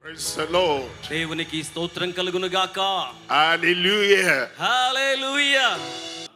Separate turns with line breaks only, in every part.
Praise the Lord.
దేవునికి స్తోత్రం కలుగును గాక.
Hallelujah.
Hallelujah.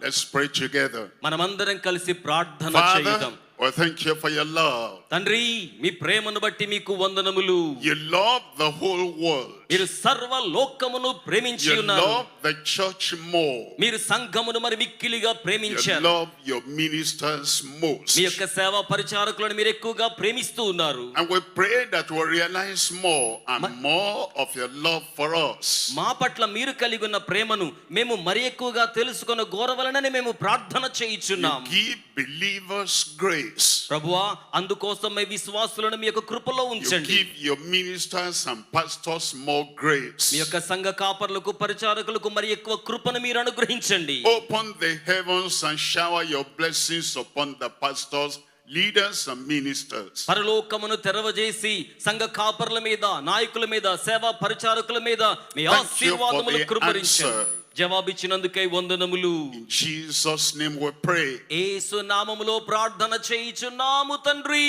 Let's pray together.
మనమందరం కలిసి ప్రార్థన చేద్దాం.
Father, well, thank you for your love.
తండ్రి, మీ ప్రేమను బట్టి మీకు వందనములు.
You love the whole world.
మీరు సర్వ లోకమును ప్రేమించి
You
ఉన్నారు.
love the church more.
మీరు సంఘమును మరి మిక్కిలిగా
You
ప్రేమించారు.
love your ministers most.
మీ యొక్క సేవా పరిచారకులను మీరు ఎక్కువగా ప్రేమిస్తూ ఉన్నారు.
And we pray that we realize more and more of your love for us.
మా పట్ల మీరు కలిగి ఉన్న ప్రేమను మేము మరి ఎక్కువగా తెలుసుకున్న గోరవలనని మేము ప్రార్థన చేయుచున్నాం.
You give believers grace.
ప్రభువా, అందుకోసమే విశ్వాసులను మీ యొక్క కృపలో
You
ఉంచండి.
give your ministers and pastors more grace.
మీ యొక్క సంఘ కాపర్లకు పరిచారకులకు మరి ఎక్కువ కృపను మీరు అనుగ్రహించండి.
Open the heavens and shower your blessings upon the pastors, leaders and ministers.
పరలోకమును తెరవజేసి సంఘ కాపర్ల మీద, నాయకుల మీద, సేవా పరిచారకుల మీద మీ
Thank you for
ఆశీర్వాదములు
the
కుమ్మరించండి.
answer.
జవాబిచ్చినందుకై వందనములు.
In Jesus' name we pray.
యేసు నామములో ప్రార్థన చేయుచున్నాము తండ్రి.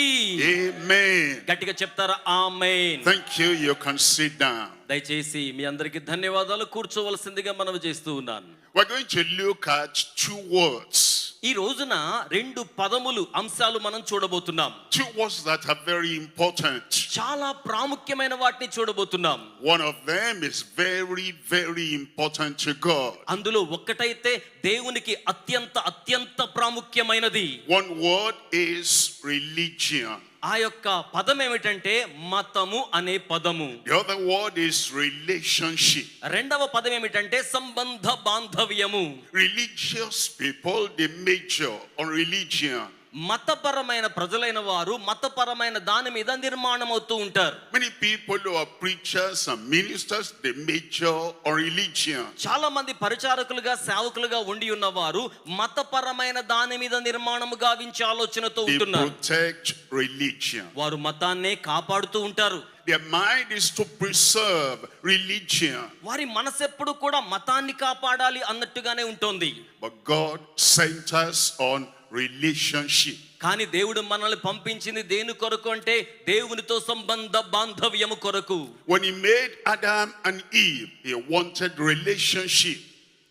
Amen.
గట్టిగా చెప్తారా? ఆమేన్.
Thank you. You can sit down.
దయచేసి మీ అందరికి ధన్యవాదాలు. కూర్చోవలసిందిగా మనవి చేస్తూ ఉన్నాను.
We're going to look at two words.
ఈ రోజున రెండు పదములు, అంశాలు మనం చూడబోతున్నాం.
Two words that are very important.
చాలా ప్రాముఖ్యమైన వాటిని చూడబోతున్నాం.
One of them is very, very important to God.
అందులో ఒక్కటైతే దేవునికి అత్యంత ప్రాముఖ్యమైనది.
One word is religion.
ఆ యొక్క పదం ఏమిటంటే మతము అనే పదము.
The other word is relationship.
రెండవ పదం ఏమిటంటే సంబంధ బాంధవ్యము.
Religious people, they major on religion.
మతపరమైన ప్రజలైన వారు మతపరమైన దాని మీద నిర్మాణం అవుతూ ఉంటారు.
Many people who are preachers and ministers, they major on religion.
చాలా మంది పరిచారకులుగా, సేవకులుగా ఉండి ఉన్నవారు మతపరమైన దాని మీద నిర్మాణము గావించే ఆలోచనతో
They
ఉంటున్నారు.
protect religion.
వారు మతాన్నే కాపాడుతూ ఉంటారు.
Their mind is to preserve religion.
వారి మనసెప్పుడు కూడా మతాన్ని కాపాడాలి అన్నట్టుగానే ఉంటుంది.
But God sent us on relationship.
కానీ దేవుడు మనల్ని పంపించింది దేని కొరకు అంటే దేవునితో సంబంధ బాంధవ్యము కొరకు.
When he made Adam and Eve, he wanted relationship.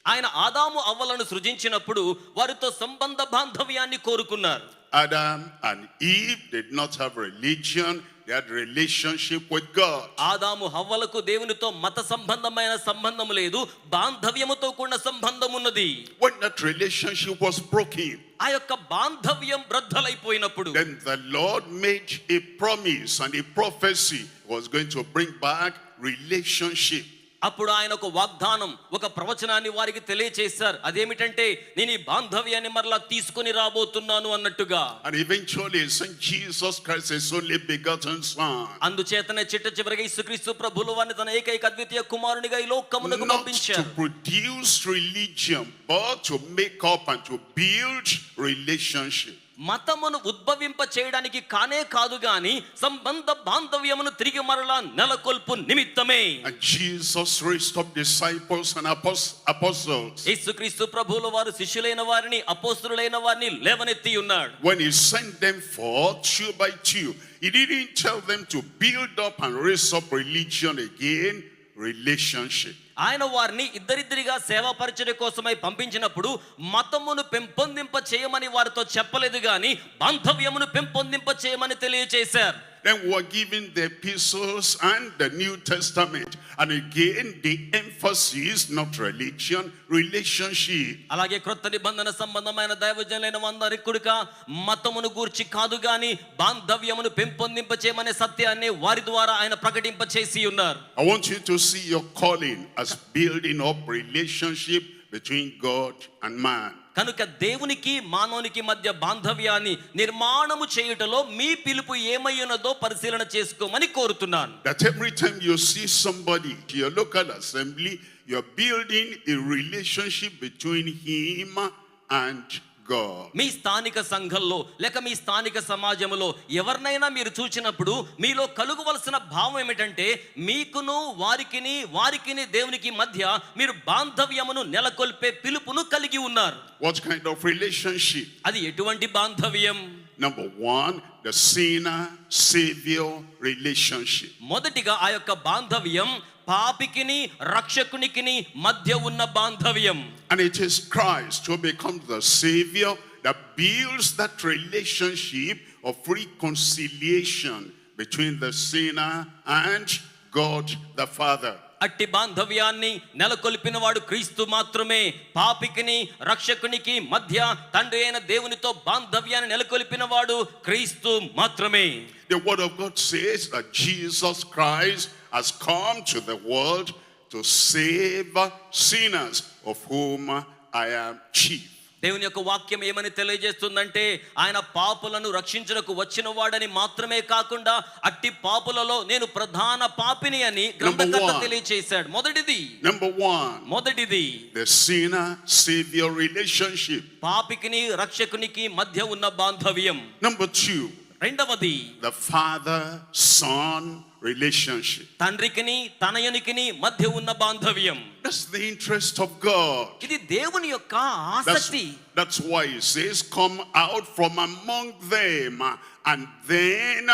ఆయన ఆదాము అవ్వలను సృజించినప్పుడు వారితో సంబంధ బాంధవ్యాన్ని కోరుకున్నారు.
Adam and Eve did not have religion. They had relationship with God.
ఆదాము హవ్వలకు దేవునితో మత సంబంధమైన సంబంధం లేదు, బాంధవ్యముతో కూడిన సంబంధం ఉన్నది.
When that relationship was broken,
ఆ యొక్క బాంధవ్యం బ్రద్దలైపోయినప్పుడు
then the Lord made a promise and a prophecy was going to bring back relationship.
అప్పుడు ఆయన ఒక వాగ్దానం, ఒక ప్రవచనాన్ని వారికి తెలియచేశారు. అదేమిటంటే, నేను ఈ బాంధవ్యాన్ని మరలా తీసుకొని రాబోతున్నాను అన్నట్టుగా.
And eventually sent Jesus Christ, his only begotten son.
అందుచేతనే చిట్ట చివరిగా యేసుక్రీస్తు ప్రభువుల వారిని తన ఏకైక అద్వితీయ కుమారునిగా ఈ లోకమునకు
Not
పంపించారు.
to produce religion, but to make up and to build relationship.
మతమును ఉద్భవింప చేయడానికి కానే కాదు గాని సంబంధ బాంధవ్యమును తిరిగి మరలా నెలకొల్పు నిమిత్తమే.
And Jesus raised up disciples and apostles.
యేసుక్రీస్తు ప్రభువుల వారు శిష్యులైన వారిని, అపోస్తలులైన వారిని లేవనెత్తి ఉన్నాడు.
When he sent them forth two by two, he didn't tell them to build up and raise up religion again, relationship.
ఆయన వారిని ఇద్దరిద్దరిగా సేవా పరిచర్య కోసమై పంపించినప్పుడు మతమును పెంపొందింప చేయమని వారితో చెప్పలేదు గాని బాంధవ్యమును పెంపొందింప చేయమని తెలియచేశారు.
Then we were given the epistles and the New Testament. And again, the emphasis, not religion, relationship.
అలాగే క్రొత్త నిబంధన సంబంధమైన దైవజనులైన వారందరి కుడిక మతమును గూర్చి కాదు గాని బాంధవ్యమును పెంపొందింప చేయమనే సత్యాన్ని వారి ద్వారా ఆయన ప్రకటింప చేసి ఉన్నారు.
I want you to see your calling as building up relationship between God and man.
కనుక దేవునికి మానవునికి మధ్య బాంధవ్యాన్ని నిర్మాణము చేయుటలో మీ పిలుపు ఏమయ్యున్నదో పరిశీలన చేసుకోమని కోరుతున్నాను.
That every time you see somebody in your local assembly, you're building a relationship between him and God.
మీ స్థానిక సంఘంలో లేక మీ స్థానిక సమాజంలో ఎవరినైనా మీరు చూచినప్పుడు మీలో కలుగవలసిన భావం ఏమిటంటే మీకును వారికిని దేవునికి మధ్య మీరు బాంధవ్యమును నెలకొల్పే పిలుపును కలిగి ఉన్నారు.
What kind of relationship?
అది ఎటువంటి బాంధవ్యం?
Number one, the sinner-savior relationship.
మొదటిగా ఆ యొక్క బాంధవ్యం పాపికిని రక్షకునికిని మధ్య ఉన్న బాంధవ్యం.
And it is Christ who becomes the savior that builds that relationship of reconciliation between the sinner and God the Father.
అట్టి బాంధవ్యాన్ని నెలకొల్పిన వాడు క్రీస్తు మాత్రమే. పాపికిని రక్షకునికి మధ్య తండ్రి అయిన దేవునితో బాంధవ్యాన్ని నెలకొల్పిన వాడు క్రీస్తు మాత్రమే.
The word of God says that Jesus Christ has come to the world to save sinners, of whom I am chief.
దేవుని యొక్క వాక్యం ఏమని తెలియజేస్తుందంటే ఆయన పాపులను రక్షించుటకు వచ్చిన వాడని మాత్రమే కాకుండా అట్టి పాపులలో నేను ప్రధాన పాపిని అని గ్రంథకర్త తెలియజేశాడు. మొదటిది
the sinner savior relationship.
పాపికిని రక్షకునికి మధ్య ఉన్న బాంధవ్యం.
Number two,
రెండవది
the father son relationship.
తండ్రికిని తనయునికిని మధ్య ఉన్న బాంధవ్యం.
That's the interest of God.
ఇది దేవుని యొక్క ఆసక్తి.
That's why he says, come out from among them and then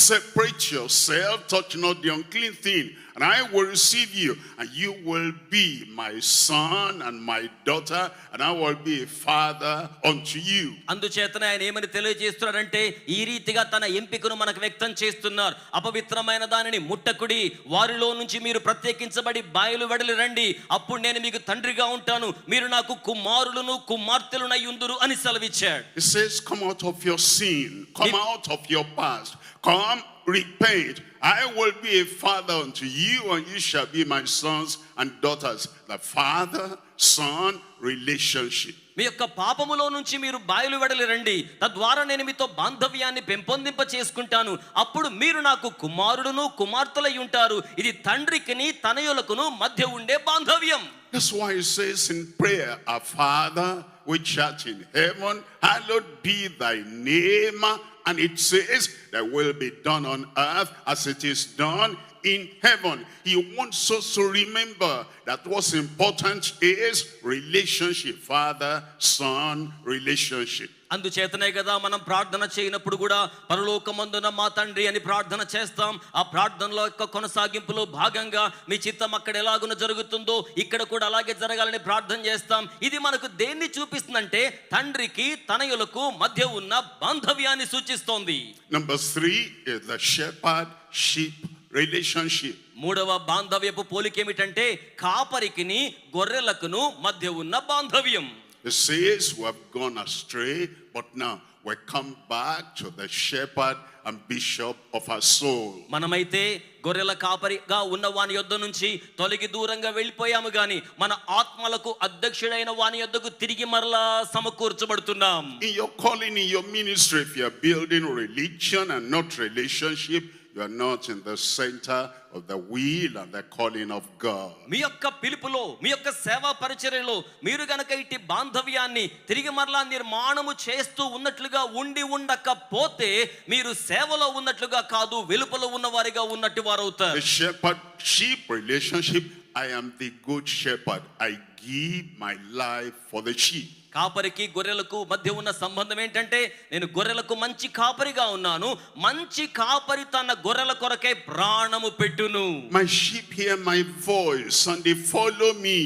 separate yourself, touch not the unclean thing, and I will receive you, and you will be my son and my daughter, and I will be a father unto you.
అందుచేతనే ఆయన ఏమని తెలియజేస్తున్నాడంటే ఈ రీతిగా తన ఎంపికను మనకు వ్యక్తం చేస్తున్నారు. అపవిత్రమైన దానిని ముట్టకుడి, వారిలో నుంచి మీరు ప్రత్యేకించబడి బయలు వెడలి రండి, అప్పుడు నేను మీకు తండ్రిగా ఉంటాను, మీరు నాకు కుమారులను కుమార్తెలునై ఉందురు అని సెలవిచ్చాడు.
It says, come out of your sin, come out of your past, come repent, I will be a father unto you, and you shall be my sons and daughters. The father son relationship.
మీ యొక్క పాపములో నుంచి మీరు బయలు వెడలి రండి, తద్వారా నేను మీతో బాంధవ్యాన్ని పెంపొందింప చేసుకుంటాను, అప్పుడు మీరు నాకు కుమారుడును కుమార్తెలై ఉంటారు. ఇది తండ్రికిని తనయులకును మధ్య ఉండే బాంధవ్యం.
That's why it says in prayer, our Father which art in heaven, hallowed be thy name. And it says, that will be done on earth as it is done in heaven. He wants us to remember that what's important is relationship, father son relationship.
అందుచేతనే కదా మనం ప్రార్థన చేయనప్పుడు కూడా పరలోకమందున మా తండ్రి అని ప్రార్థన చేస్తాం. ఆ ప్రార్థనలో యొక్క కొనసాగింపులో భాగంగా మీ చిత్తం అక్కడ ఎలాగున జరుగుతుందో ఇక్కడ కూడా అలాగే జరగాలని ప్రార్థన చేస్తాం. ఇది మనకు దేన్ని చూపిస్తుందంటే తండ్రికి తనయులకు మధ్య ఉన్న బాంధవ్యాన్ని సూచిస్తోంది.
Number three is the shepherd sheep relationship.
మూడవ బాంధవ్యపు పోలికేమిటంటే కాపరికిని గొర్రెలకును మధ్య ఉన్న బాంధవ్యం.
It says we have gone astray, but now we come back to the shepherd and bishop of our soul.
మనమైతే గొర్రెల కాపరిగా ఉన్న వాని యొద్ద నుంచి తొలగి దూరంగా వెళ్ళిపోయాము గాని మన ఆత్మలకు అధ్యక్షుడైన వాని యొద్దకు తిరిగి మరలా సమకూర్చబడుతున్నాం.
In your calling, in your ministry, if you are building religion and not relationship, you are not in the center of the will and the calling of God.
మీ యొక్క పిలుపులో మీ యొక్క సేవా పరిచర్యలో మీరు గనక ఇట్టి బాంధవ్యాన్ని తిరిగి మరలా నిర్మాణము చేస్తూ ఉన్నట్లుగా ఉండి ఉండకపోతే మీరు సేవలో ఉన్నట్లుగా కాదు, వెలుపల ఉన్నవారిగా ఉన్నట్టు వారు అవుతారు.
The shepherd sheep relationship, I am the good shepherd, I give my life for the sheep.
కాపరికి గొర్రెలకు మధ్య ఉన్న సంబంధం ఏంటంటే నేను గొర్రెలకు మంచి కాపరిగా ఉన్నాను, మంచి కాపరి తన గొర్రెల కొరకై ప్రాణము పెట్టును.
My sheep hear my voice and they follow me.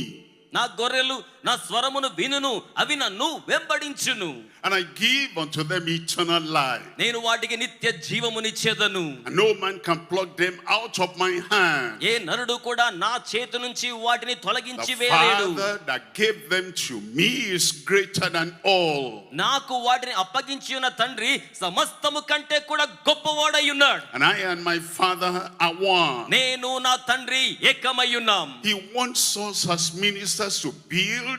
నా గొర్రెలు నా స్వరమును వినును, అవి నన్ను వెంబడించును.
And I give unto them eternal life.
నేను వాటికి నిత్య జీవమునిచ్చేదను.
And no man can pluck them out of my hand.
ఏ నరుడు కూడా నా చేతి నుంచి వాటిని తొలగించి
The
వేయలేడు.
Father that gave them to me is greater than all.
నాకు వాటిని అప్పగించి ఉన్న తండ్రి సమస్తము కంటే కూడా గొప్పవాడై ఉన్నాడు.
And I and my Father are one.
నేను నా తండ్రి ఏకమై ఉన్నాం.
He wants us as ministers to build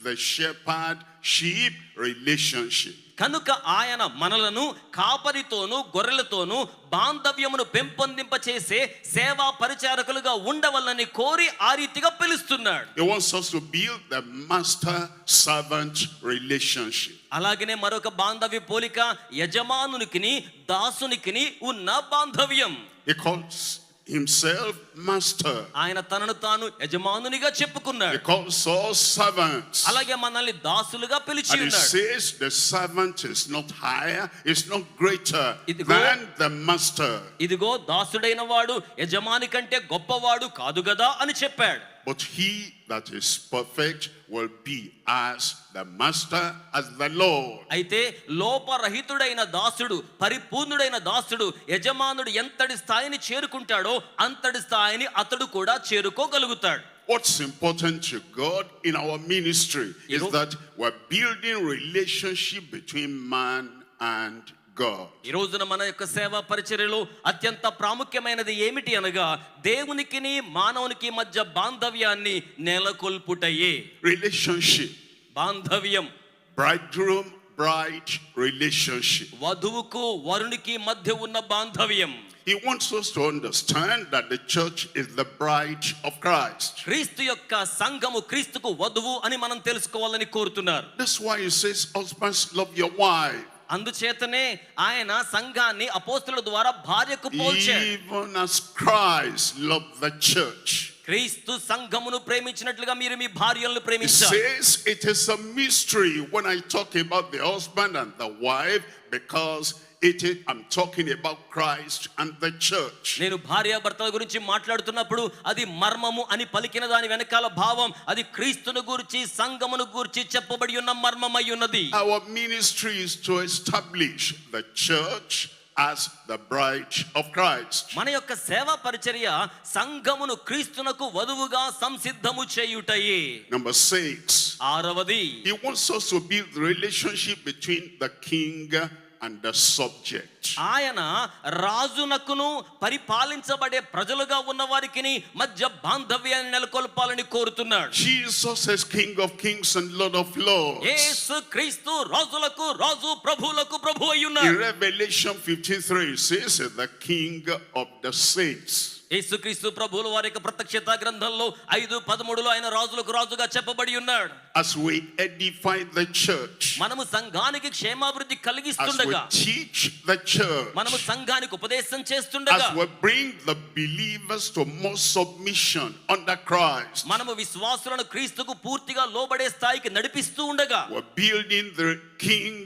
the shepherd sheep relationship.
కనుక ఆయన మనలను కాపరితోను గొర్రెలతోను బాంధవ్యమును పెంపొందింప చేసే సేవా పరిచారకులుగా ఉండవల్లని కోరి ఆ రీతిగా పిలుస్తున్నాడు.
He wants us to build the master servant relationship.
అలాగనే మరొక బాంధవ్య పోలిక యజమానునికిని దాసునికిని ఉన్న బాంధవ్యం.
He calls himself master.
ఆయన తనను తాను యజమానునిగా చెప్పుకున్నాడు.
He calls us servants.
అలాగే మనల్ని దాసులుగా పిలిచి
And he
ఉన్నాడు.
says the servant is not higher, is not greater
ఇదిగో-
than the master.
ఇదిగో దాసుడైన వాడు యజమాని కంటే గొప్పవాడు కాదు గదా అని చెప్పాడు.
But he that is perfect will be as the master, as the Lord.
అయితే లోపరహితుడైన దాసుడు, పరిపూర్ణుడైన దాసుడు యజమానుడు ఎంతటి స్థాయిని చేరుకుంటాడో అంతటి స్థాయిని అతడు కూడా చేరుకోగలుగుతాడు.
What's important to God in our ministry is
You know-
that we're building relationship between man and God.
ఈ రోజున మన యొక్క సేవా పరిచర్యలో అత్యంత ప్రాముఖ్యమైనది ఏమిటి అనగా దేవునికిని మానవునికి మధ్య బాంధవ్యాన్ని నెలకొల్పుటయే.
Relationship.
బాంధవ్యం,
Bridegroom, bride relationship.
వధువుకు వరునికి మధ్య ఉన్న బాంధవ్యం.
He wants us to understand that the church is the bride of Christ.
క్రీస్తు యొక్క సంఘము క్రీస్తుకు వధువు అని మనం తెలుసుకోవాలని కోరుతున్నారు.
That's why he says, husbands, love your wife.
అందుచేతనే ఆయన సంఘాన్ని అపోస్తలుల ద్వారా భార్యకు పోల్చాడు.
Even as Christ loved the church.
క్రీస్తు సంఘమును ప్రేమించినట్లుగా మీరు మీ భార్యలను
He
ప్రేమించాలి.
says it is a mystery when I talk about the husband and the wife, because I'm talking about Christ and the church.
నేను భార్యాభర్తల గురించి మాట్లాడుతున్నప్పుడు అది మర్మము అని పలికిన దాని వెనకాల భావం అది క్రీస్తును గురించి సంఘమును గురించి చెప్పబడి ఉన్న మర్మమై ఉన్నది.
Our ministry is to establish the church as the bride of Christ.
మన యొక్క సేవా పరిచర్య సంఘమును క్రీస్తునకు వధువుగా సంసిద్ధము చేయుటయే.
Number 6.
ఆరవది,
He wants us to build the relationship between the king and the subject.
ఆయన రాజునకును పరిపాలించబడే ప్రజలుగా ఉన్న వారికి మధ్య బాంధవ్యాన్ని నెలకొల్పాలని కోరుతున్నాడు.
Jesus is King of Kings and Lord of Lords.
యేసు క్రీస్తు రాజులకు రాజు, ప్రభువులకు ప్రభు
In
అయ్యున్నాడు.
Revelation 53 it says the King of the saints.
యేసుక్రీస్తు ప్రభువుల వారి యొక్క ప్రత్యక్షత గ్రంథంలో 5:13 ఆయన రాజులకు రాజుగా చెప్పబడి ఉన్నాడు.
As we edify the church,
మనము సంఘానికి క్షేమాభివృద్ధి
as we
కలిగిస్తుండగా,
teach the church,
మనము సంఘానికి ఉపదేశం చేస్తుండగా,
as we bring the believers to more submission under Christ,
మనము విశ్వాసులను క్రీస్తుకు పూర్తిగా లోబడే స్థాయికి నడిపిస్తూ ఉండగా,
we're building the king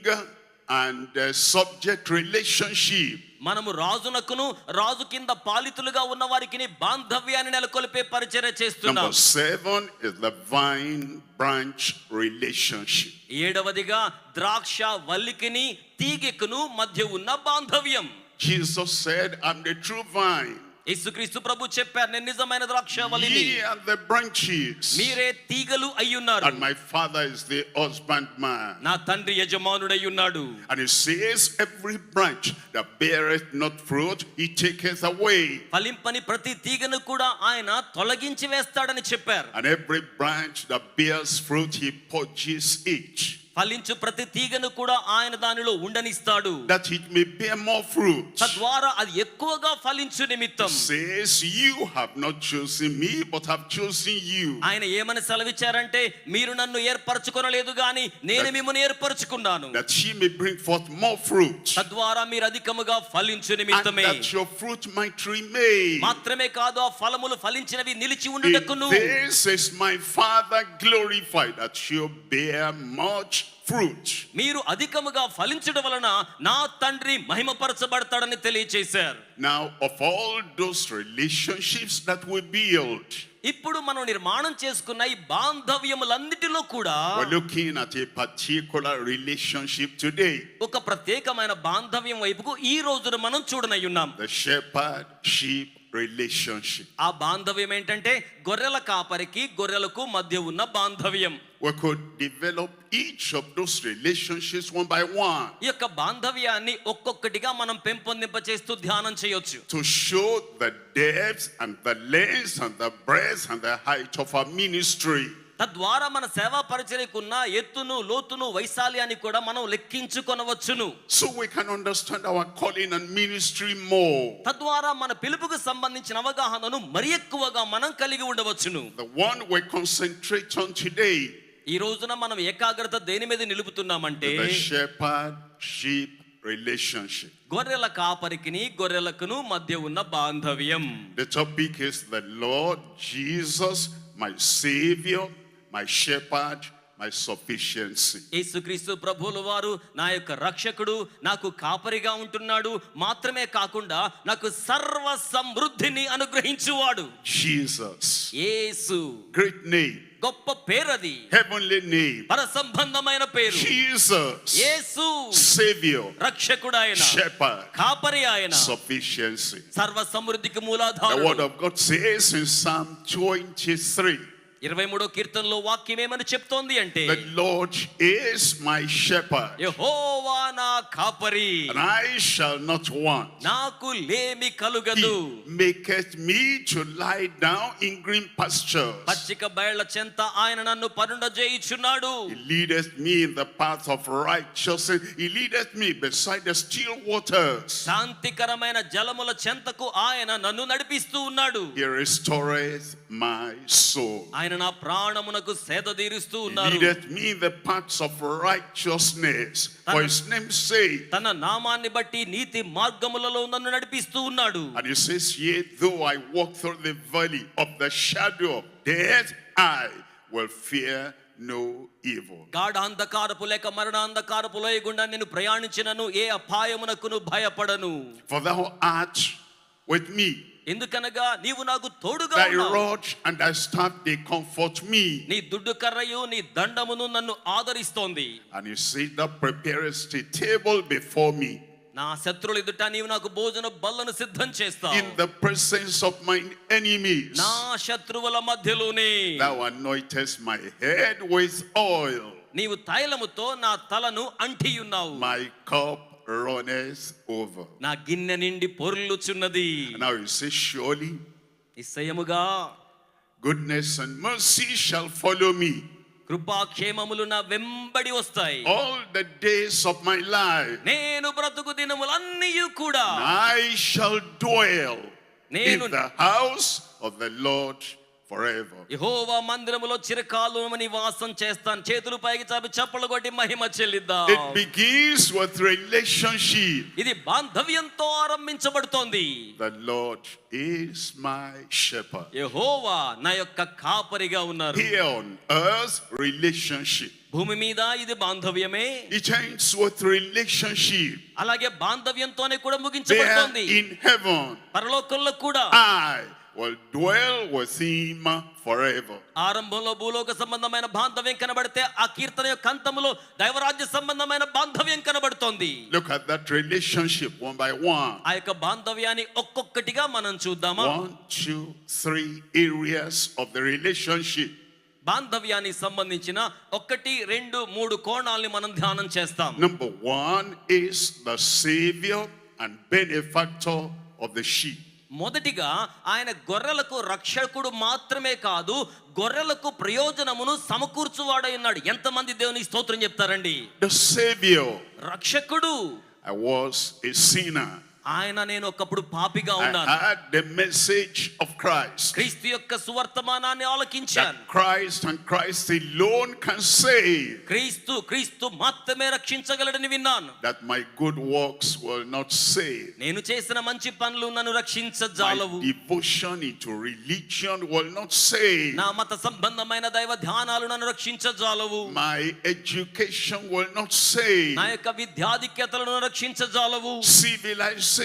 and subject relationship.
మనము రాజునకును రాజు కింద పాలితులుగా ఉన్న వారికి బాంధవ్యాన్ని నెలకొల్పే పరిచర్య చేస్తున్నాం.
Number 7 is the vine branch relationship.
ఏడవదిగా ద్రాక్ష వల్లికిని తీగెకును మధ్య ఉన్న బాంధవ్యం.
Jesus said, I'm the true vine.
యేసుక్రీస్తు ప్రభు చెప్పారు, నేను నిజమైన ద్రాక్షవల్లిని,
Ye are the branches,
మీరే తీగలు అయ్యున్నారు,
and my father is the husbandman.
నా తండ్రి యజమానుడై ఉన్నాడు.
And he says, every branch that beareth not fruit, he taketh away.
ఫలింపని ప్రతి తీగను కూడా ఆయన తొలగించి వేస్తాడని చెప్పారు.
And every branch that bears fruit, he purges it,
ఫలించు ప్రతి తీగను కూడా ఆయన దానిలో ఉండనిస్తాడు,
that it may bear more fruit.
తద్వారా అది ఎక్కువగా ఫలించు నిమిత్తం.
Says, you have not chosen me, but have chosen you.
ఆయన ఏమని సెలవిచ్చారంటే, మీరు నన్ను ఏర్పరచుకొనలేదు గాని నేను మిమ్మల్ని ఏర్పరచుకున్నాను,
That she may bring forth more fruit,
తద్వారా మీరు అధికముగా ఫలించు
and
నిమిత్తమే.
that your fruit might remain.
మాత్రమే కాదు, ఆ ఫలములు ఫలించినవి నిలిచి
In
ఉండుటకును.
this is my Father glorified, that you bear much fruit.
మీరు అధికముగా ఫలించడం వలన నా తండ్రి మహిమపరచబడతాడని తెలియచేశారు.
Now, of all those relationships that we build,
ఇప్పుడు మనం నిర్మాణం చేసుకున్న ఈ బాంధవ్యములన్నిటిలో కూడా
we're looking at a particular relationship today.
ఒక ప్రత్యేకమైన బాంధవ్యం వైపుకు ఈ రోజున మనం చూడనయ్యున్నాం.
The shepherd-sheep relationship.
ఆ బాంధవ్యం ఏంటంటే గొర్రెల కాపరికి గొర్రెలకు మధ్య ఉన్న బాంధవ్యం.
We could develop each of those relationships one by one,
ఈ యొక్క బాంధవ్యాన్ని ఒక్కొక్కటిగా మనం పెంపొందింప చేస్తూ ధ్యానం చేయొచ్చు.
to show the depth and the length and the breadth and the height of our ministry.
తద్వారా మన సేవా పరిచర్యకున్న ఎత్తును లోతును వైశాల్యాన్ని కూడా మనం లెక్కించుకొనవచ్చును.
So we can understand our calling and ministry more.
తద్వారా మన పిలుపుకు సంబంధించిన అవగాహనను మరి ఎక్కువగా మనం కలిగి ఉండవచ్చును.
The one we concentrate on today,
ఈ రోజున మనం ఏకాగ్రత దేని మీద నిలుపుతున్నామంటే
the shepherd-sheep relationship.
గొర్రెల కాపరికిని గొర్రెలకును మధ్య ఉన్న బాంధవ్యం.
The topic is the Lord Jesus, my Savior, my Shepherd, my sufficiency.
యేసుక్రీస్తు ప్రభువుల వారు నా యొక్క రక్షకుడు, నాకు కాపరిగా ఉంటున్నాడు, మాత్రమే కాకుండా నాకు సర్వ సమృద్ధిని అనుగ్రహించువాడు.
Jesus.
యేసు.
Great name.
గొప్ప పేరది.
Heavenly name.
పర సంబంధమైన పేరు.
Jesus.
యేసు.
Savior.
రక్షకుడు ఆయన.
Shepherd.
కాపరి ఆయన.
Sufficiency.
సర్వ సమృద్ధికి
The
మూలాధారుడు.
word of God says in Psalm 23.
23వ కీర్తనలో వాక్యం ఏమని చెప్తోంది అంటే,
The Lord is my shepherd,
యెహోవా నా కాపరి,
and I shall not want.
నాకు లేమి కలుగదు.
He maketh me to lie down in green pastures.
పచ్చిక బయళ్ళ చెంత ఆయన నన్ను పరుండజేయుచున్నాడు.
He leadeth me in the path of righteousness. He leadeth me beside the still waters.
శాంతికరమైన జలముల చెంతకు ఆయన నన్ను నడిపిస్తూ ఉన్నాడు.
He restoreth my soul.
ఆయన నా ప్రాణమునకు సేద తీరుస్తూ
He
ఉన్నారు.
leadeth me in the paths of righteousness for his name's sake.
తన నామాన్ని బట్టి నీతి మార్గములలో నన్ను నడిపిస్తూ ఉన్నాడు.
And he says, yea, though I walk through the valley of the shadow of death, I will fear no evil.
గాఢాంధకారపు లేక మరణాంధకారపు లోయ గుండా నేను ప్రయాణించినను ఏ అపాయమునకును భయపడను.
For thou art with me.
ఎందుకనగా నీవు నాకు తోడుగా
Thy
ఉన్నావు.
rod and thy staff, they comfort me.
నీ దుడ్డు కర్రయు నీ దండమును నన్ను ఆదరిస్తోంది.
And you say, thou preparest a table before me
నా శత్రువుల ఎదుట నీవు నాకు భోజన బల్లను సిద్ధం చేస్తావు.
in the presence of my enemies.
నా శత్రువుల మధ్యలోనే
Thou anointest my head with oil.
నీవు తైలముతో నా తలను అంటియున్నావు.
My cup runneth over.
నా గిన్నె నిండి పొర్లుచున్నది.
And now you say, surely
నిశ్చయముగా
goodness and mercy shall follow me
కృపాక్షేమములు నా వెంబడి వస్తాయి.
all the days of my life.
నేను బ్రతుకు దినములన్నీయు కూడా
I shall dwell in
నేను
the house of the Lord forever.
యెహోవా మందిరములో చిరకాలము నివాసం చేస్తాను. చేతులు పైకి చాపి చప్పలు కొట్టి మహిమ చెల్లిద్దాం.
It begins with relationship.
ఇది బాంధవ్యంతో ఆరంభించబడుతోంది.
The Lord is my shepherd.
యెహోవా నా యొక్క కాపరిగా ఉన్నారు.
Here on earth, relationship.
భూమి మీద ఇది బాంధవ్యమే.
It ends with relationship.
అలాగే బాంధవ్యంతోనే కూడా
There
ముగించబడుతోంది.
in heaven,
పరలోకంలో కూడా
I will dwell with him forever.
ఆరంభంలో భూలోక సంబంధమైన బాంధవ్యం కనబడితే ఆ కీర్తన యొక్క అంతములో దైవరాజ్య సంబంధమైన బాంధవ్యం కనబడుతోంది.
Look at that relationship one by one.
ఆ యొక్క బాంధవ్యాన్ని ఒక్కొక్కటిగా మనం చూద్దామా?
1, 2, 3 areas of the relationship.
బాంధవ్యానికి సంబంధించిన 1, 2, 3 కోణాల్ని మనం ధ్యానం చేస్తాం.
Number 1 is the savior and benefactor of the sheep.
మొదటిగా ఆయన గొర్రెలకు రక్షకుడు మాత్రమే కాదు, గొర్రెలకు ప్రయోజనమును సమకూర్చువాడై ఉన్నాడు. ఎంతమంది దేవునికి స్తోత్రం చెప్తారండి?
The savior.
రక్షకుడు.
I was a sinner.
ఆయన నేను ఒకప్పుడు పాపిగా
I
ఉన్నాను.
had the message of Christ.
క్రీస్తు యొక్క సువర్తమానాన్ని ఆలకించాను.
That Christ and Christ alone can save.
క్రీస్తు మాత్రమే రక్షించగలడని విన్నాను.
That my good works will not save.
నేను చేసిన మంచి పనులు నన్ను
My
రక్షించజాలవు.
devotion into religion will not save.
నా మత సంబంధమైన దైవ ధ్యానాలు నన్ను రక్షించజాలవు.
My education will not save.
నా యొక్క విద్యాధిక్యతలను రక్షించజాలవు.
Civilization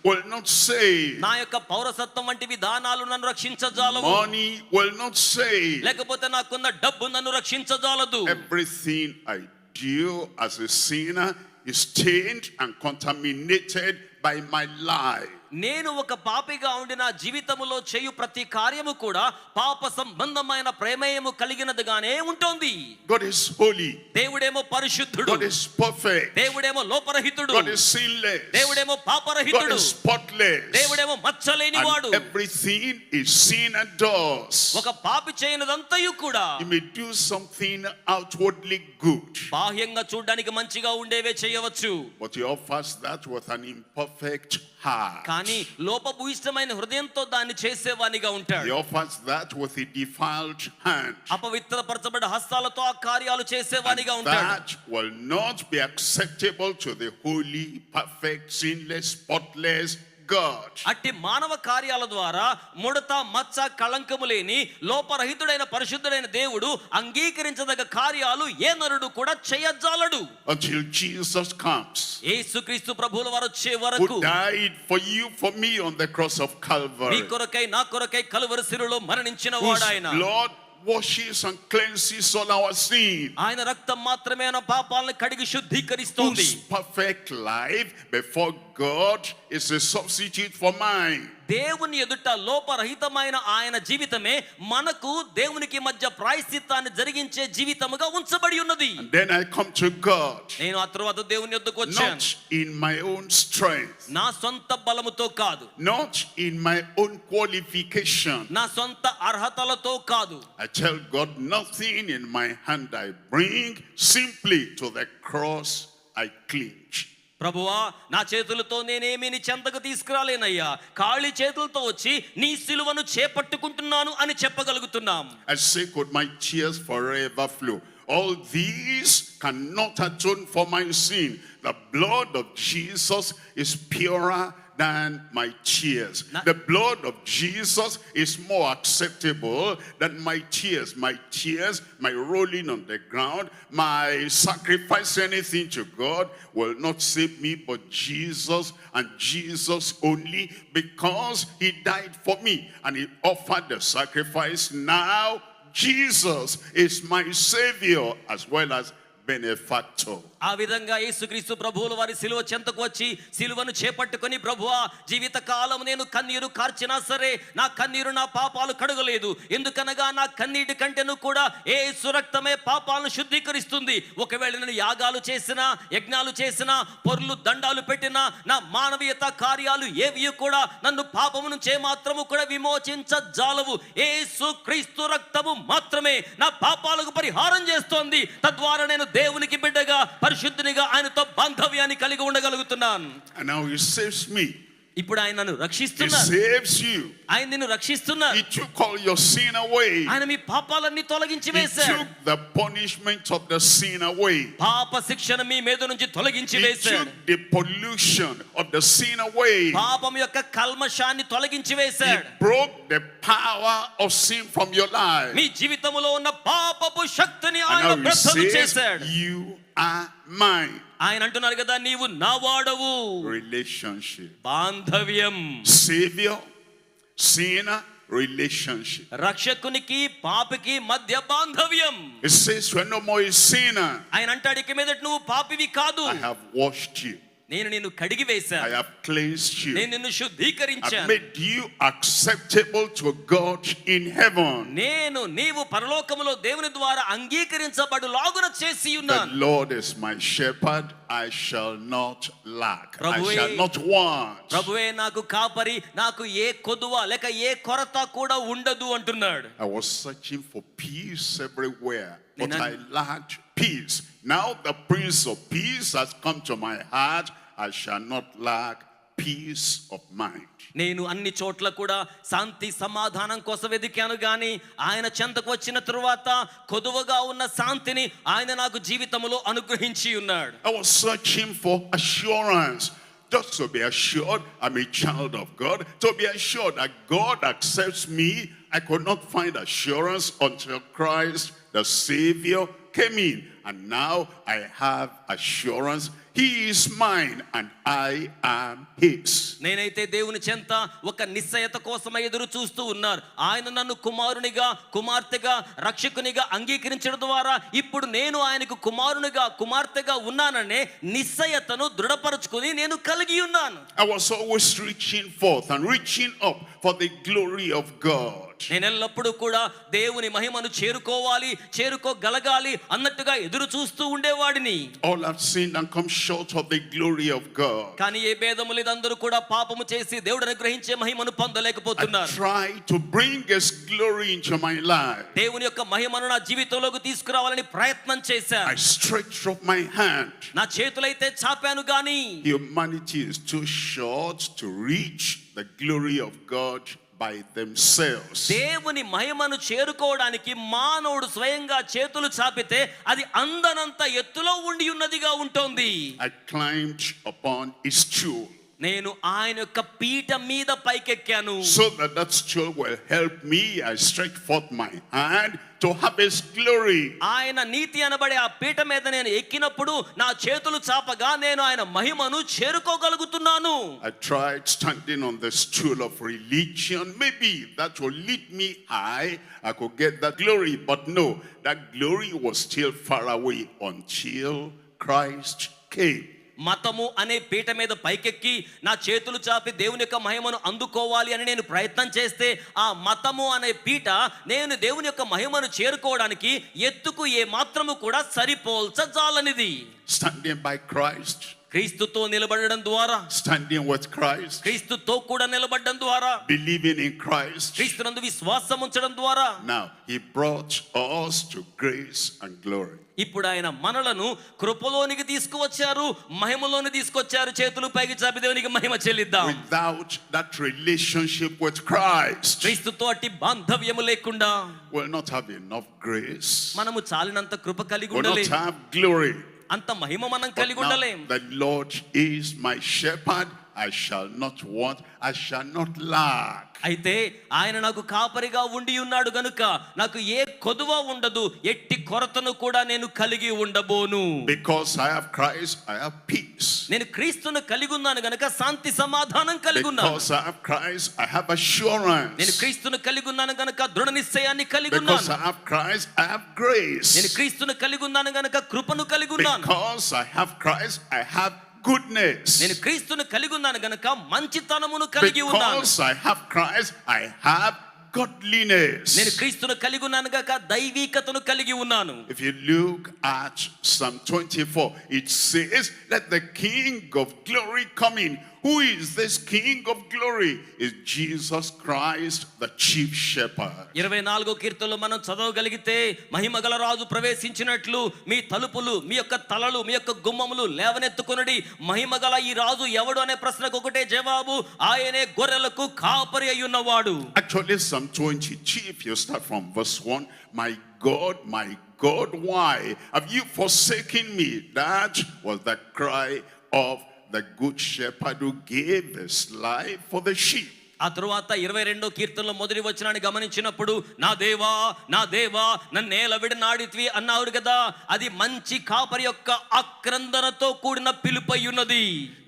will not save.
నా యొక్క పౌరసత్వం వంటి విధానాలు నన్ను రక్షించజాలవు.
Money will not save.
లేకపోతే నాకున్న డబ్బు నన్ను రక్షించజాలదు.
Everything I do as a sinner is stained and contaminated by my life.
నేను ఒక పాపిగా ఉండి నా జీవితములో చేయు ప్రతి కార్యము కూడా పాప సంబంధమైన ప్రమేయము కలిగినదిగానే ఉంటుంది.
God is holy.
దేవుడేమో పరిశుద్ధుడు.
God is perfect.
దేవుడేమో లోపరహితుడు.
God is sinless.
దేవుడేమో
God
పాపరహితుడు.
is spotless.
దేవుడేమో మచ్చలేనివాడు.
And everything is sin and does.
ఒక పాపి చేయనిదంతయు కూడా
You may do something outwardly good,
బాహ్యంగా చూడడానికి మంచిగా ఉండేవే చేయవచ్చు.
but he offers that with an imperfect heart.
కానీ లోపభూయిష్టమైన హృదయంతో దాన్ని చేసేవానిగా
He
ఉంటాడు.
offers that with a defiled hand.
అపవిత్రపరచబడ్డ హస్తాలతో ఆ కార్యాలు చేసేవానిగా ఉంటాడు.
That will not be acceptable to the holy, perfect, sinless, spotless God.
అట్టి మానవ కార్యాల ద్వారా ముడత మచ్చ కళంకము లేని లోపరహితుడైన పరిశుద్ధుడైన దేవుడు అంగీకరించదగ్గ కార్యాలు ఏ నరుడు కూడా చేయజాలడు.
Until Jesus comes,
యేసుక్రీస్తు ప్రభువుల వారు వచ్చే వరకు,
who died for you, for me on the cross of
me
Calvary,
కొరకై నా కొరకై కలువరి శిలువలో మరణించిన
whose
వాడు ఆయన.
blood washes and cleanses all our sin,
ఆయన రక్తం మాత్రమే మన పాపాలను కడిగి శుద్ధీకరిస్తోంది.
whose perfect life before God is a substitute for mine.
దేవుని ఎదుట లోపరహితమైన ఆయన జీవితమే మనకు దేవునికి మధ్య ప్రాయశ్చిత్తాన్ని జరిగించే జీవితముగా ఉంచబడి ఉన్నది.
And then I come to God,
నేను ఆ తర్వాత దేవుని యొద్దకు వచ్చాను.
not in my own strength,
నా సొంత బలముతో కాదు,
not in my own qualification.
నా సొంత అర్హతలతో కాదు.
I tell God, nothing in my hand I bring, simply to the cross I cling.
ప్రభువా, నా చేతులతో నేనేమీ నీ చెంతకు తీసుకురాలేనయ్యా, ఖాళీ చేతులతో వచ్చి నీ సిలువను చేపట్టుకుంటున్నాను అని చెప్పగలుగుతున్నాం.
I say, could my tears forever flow? All these cannot atone for my sin. The blood of Jesus is purer than my tears. The blood of Jesus is more acceptable than my tears. My tears, my rolling on the ground, my sacrifice anything to God will not save me, but Jesus and Jesus only, because he died for me and he offered the sacrifice. Now Jesus is my Savior as well as benefactor.
ఆ విధంగా యేసుక్రీస్తు ప్రభువుల వారి సిలువ చెంతకు వచ్చి సిలువను చేపట్టుకొని, ప్రభువా, జీవిత కాలం నేను కన్నీరు కార్చినా సరే నా కన్నీరు నా పాపాలు కడగలేదు. ఎందుకనగా నా కన్నీటి కంటేను కూడా యేసు రక్తమే పాపాలను శుద్ధీకరిస్తుంది. ఒకవేళ నేను యాగాలు చేసినా, యజ్ఞాలు చేసినా, పొర్లు దండాలు పెట్టినా, నా మానవీయత కార్యాలు ఏవి కూడా నన్ను పాపము నుంచే మాత్రము కూడా విమోచించజాలవు. యేసు క్రీస్తు రక్తము మాత్రమే నా పాపాలకు పరిహారం చేస్తోంది. తద్వారా నేను దేవునికి బిడ్డగా, పరిశుద్ధునిగా ఆయనతో బాంధవ్యాన్ని కలిగి ఉండగలుగుతున్నాను.
And now he saves me.
ఇప్పుడు ఆయన నన్ను
He
రక్షిస్తున్నారు.
saves you.
ఆయన నిన్ను రక్షిస్తున్నారు.
He took all your sin away.
ఆయన మీ పాపాలన్నీ తొలగించి
He
వేశాడు.
took the punishment of the sin away.
పాప శిక్షను మీ మీద నుంచి తొలగించి
He
వేశాడు.
took the pollution of the sin away.
పాపం యొక్క కల్మషాన్ని తొలగించి
He
వేశాడు.
broke the power of sin from your life.
మీ జీవితంలో ఉన్న పాపపు శక్తిని
And
ఆయన
now he
వ్యర్థం
says,
చేశాడు.
you are mine.
ఆయన అంటున్నారు కదా, నీవు నా వాడవు.
Relationship.
బాంధవ్యం.
Savior, sinner, relationship.
రక్షకునికి పాపికి మధ్య బాంధవ్యం.
It says, you are no more a sinner.
ఆయన అంటాడు, ఇక మీదట నువ్వు పాపివి కాదు,
I have washed you.
నేను నిన్ను కడిగి వేశాను,
I have cleansed you.
నేను నిన్ను
I've
శుద్ధీకరించాను,
made you acceptable to God in heaven.
నీవు పరలోకములో దేవుని ద్వారా అంగీకరించబడులాగున చేసి
The
ఉన్నాను.
Lord is my shepherd, I shall not lack. I
Prabhuve,
shall not want.
ప్రభువే నాకు కాపరి, నాకు ఏ కొదువ లేక ఏ కొరత కూడా ఉండదు అంటున్నాడు.
I was searching for peace everywhere, but
Nena-
I lacked peace. Now the Prince of Peace has come to my heart. I shall not lack peace of mind.
నేను అన్ని చోట్ల కూడా శాంతి సమాధానం కోసం వెదికాను, గాని ఆయన చెంతకు వచ్చిన తరువాత కొదువగా ఉన్న శాంతిని ఆయన నాకు జీవితంలో అనుగ్రహించి ఉన్నాడు.
I was searching for assurance, just to be assured I'm a child of God, to be assured that God accepts me. I could not find assurance until Christ the Savior came in, and now I have assurance. He is mine and I am his.
నేనైతే దేవుని చెంత ఒక నిశ్చయత కోసం ఎదురు చూస్తూ ఉన్నారు. ఆయన నన్ను కుమారునిగా, కుమార్తెగా, రక్షకునిగా అంగీకరించడం ద్వారా ఇప్పుడు నేను ఆయనకు కుమారునిగా, కుమార్తెగా ఉన్నాననే నిశ్చయతను దృఢపరచుకొని నేను కలిగి ఉన్నాను.
I was always reaching forth and reaching up for the glory of God.
నేను ఎల్లప్పుడూ కూడా దేవుని మహిమను చేరుకోగలగాలి అన్నట్టుగా ఎదురు చూస్తూ ఉండేవాడిని.
All have sinned and come short of the glory of God.
కానీ ఏ భేదము లేదు, అందరూ కూడా పాపము చేసి దేవుడు అనుగ్రహించే మహిమను
I
పొందలేకపోతున్నారు.
try to bring His glory into my life.
దేవుని యొక్క మహిమను నా జీవితంలోకి తీసుకురావాలని ప్రయత్నం చేశాను.
I stretched up my hand.
నా చేతులైతే చాపాను గాని
Humanity is too short to reach the glory of God by themselves.
దేవుని మహిమను చేరుకోవడానికి మానవుడు స్వయంగా చేతులు చాపితే అది అందనంత ఎత్తులో ఉండి ఉన్నదిగా ఉంటుంది.
I climbed upon His stool
నేను ఆయన యొక్క పీఠ మీద పైకెక్కాను.
so that stool will help me. I stretched forth my hand to have His glory.
ఆయన నీతి అనబడే ఆ పీఠ మీద నేను ఎక్కినప్పుడు నా చేతులు చాపగా నేను ఆయన మహిమను చేరుకోగలుగుతున్నాను.
I tried standing on the stool of religion. Maybe that will lead me high. I could get that glory. But no, that glory was still far away until Christ came.
మతము అనే పీఠ మీద పైకెక్కి నా చేతులు చాపి దేవుని యొక్క మహిమను అందుకోవాలి అని నేను ప్రయత్నం చేస్తే ఆ మతము అనే పీఠ నేను దేవుని యొక్క మహిమను చేరుకోవడానికి ఎత్తుకు ఏ మాత్రము కూడా సరిపోల్చజాలనిది.
Standing by Christ,
క్రీస్తుతో నిలబడడం ద్వారా,
standing with Christ,
క్రీస్తుతో కూడా నిలబడడం ద్వారా,
believing in Christ.
క్రీస్తునందు విశ్వాసం ఉంచడం ద్వారా
Now He brought us to grace and glory.
ఇప్పుడు ఆయన మనలను కృపలోనికి తీసుకువచ్చారు, మహిమలోని తీసుకొచ్చారు. చేతులు పైకి చాపి దేవునికి మహిమ చెల్లిద్దాం.
Without that relationship with Christ,
క్రీస్తుతో అట్టి బాంధవ్యము లేకుండా
we'll not have enough grace.
మనము చాలినంత కృప కలిగి
We'll not
ఉండలేం,
have glory.
అంత మహిమ మనం
But
కలిగి
now
ఉండలేం.
the Lord is my shepherd. I shall not want. I shall not lack.
అయితే ఆయన నాకు కాపరిగా ఉండి ఉన్నాడు గనుక నాకు ఏ కొదువ ఉండదు, ఎట్టి కొరతను కూడా నేను కలిగి ఉండబోను.
Because I have Christ, I have peace.
నేను క్రీస్తును కలిగి ఉన్నాను గనుక శాంతి సమాధానం కలిగి ఉన్నాను.
Because I have Christ, I have assurance.
నేను క్రీస్తును కలిగి ఉన్నాను గనుక దృఢ నిశ్చయాన్ని కలిగి
Because
ఉన్నాను.
I have Christ, I have grace.
నేను క్రీస్తును కలిగి ఉన్నాను గనుక కృపను కలిగి ఉన్నాను.
Because I have Christ, I have goodness.
నేను క్రీస్తును కలిగి ఉన్నాను గనుక మంచితనమును కలిగి ఉన్నాను.
Because I have Christ, I have godliness.
నేను క్రీస్తును కలిగి ఉన్నాను గనుక దైవికతను కలిగి ఉన్నాను.
If you look at Psalm 24, it says, let the King of glory come in. Who is this King of glory? Is Jesus Christ, the chief shepherd.
24వ కీర్తనలో మనం చదవగలిగితే మహిమగల రాజు ప్రవేశించినట్లు మీ తలుపులు, మీ యొక్క తలలు, మీ యొక్క గుమ్మములు లేవనెత్తుకొనుడి. మహిమగల ఈ రాజు ఎవడు అనే ప్రశ్నకు ఒకటే జవాబు, ఆయనే గొర్రెలకు కాపరి అయ్యున్నవాడు.
Actually, Psalm 23, if you start from verse 1, my God, why have you forsaken me? That was the cry of the good shepherd who gave his life for the sheep.
ఆ తరువాత 22వ కీర్తనలో మొదటి వచనాన్ని గమనించినప్పుడు నా దేవా నన్నేల విడనాడితివి అన్నాడు కదా, అది మంచి కాపరి యొక్క ఆక్రందనతో కూడిన పిలుపై ఉన్నది.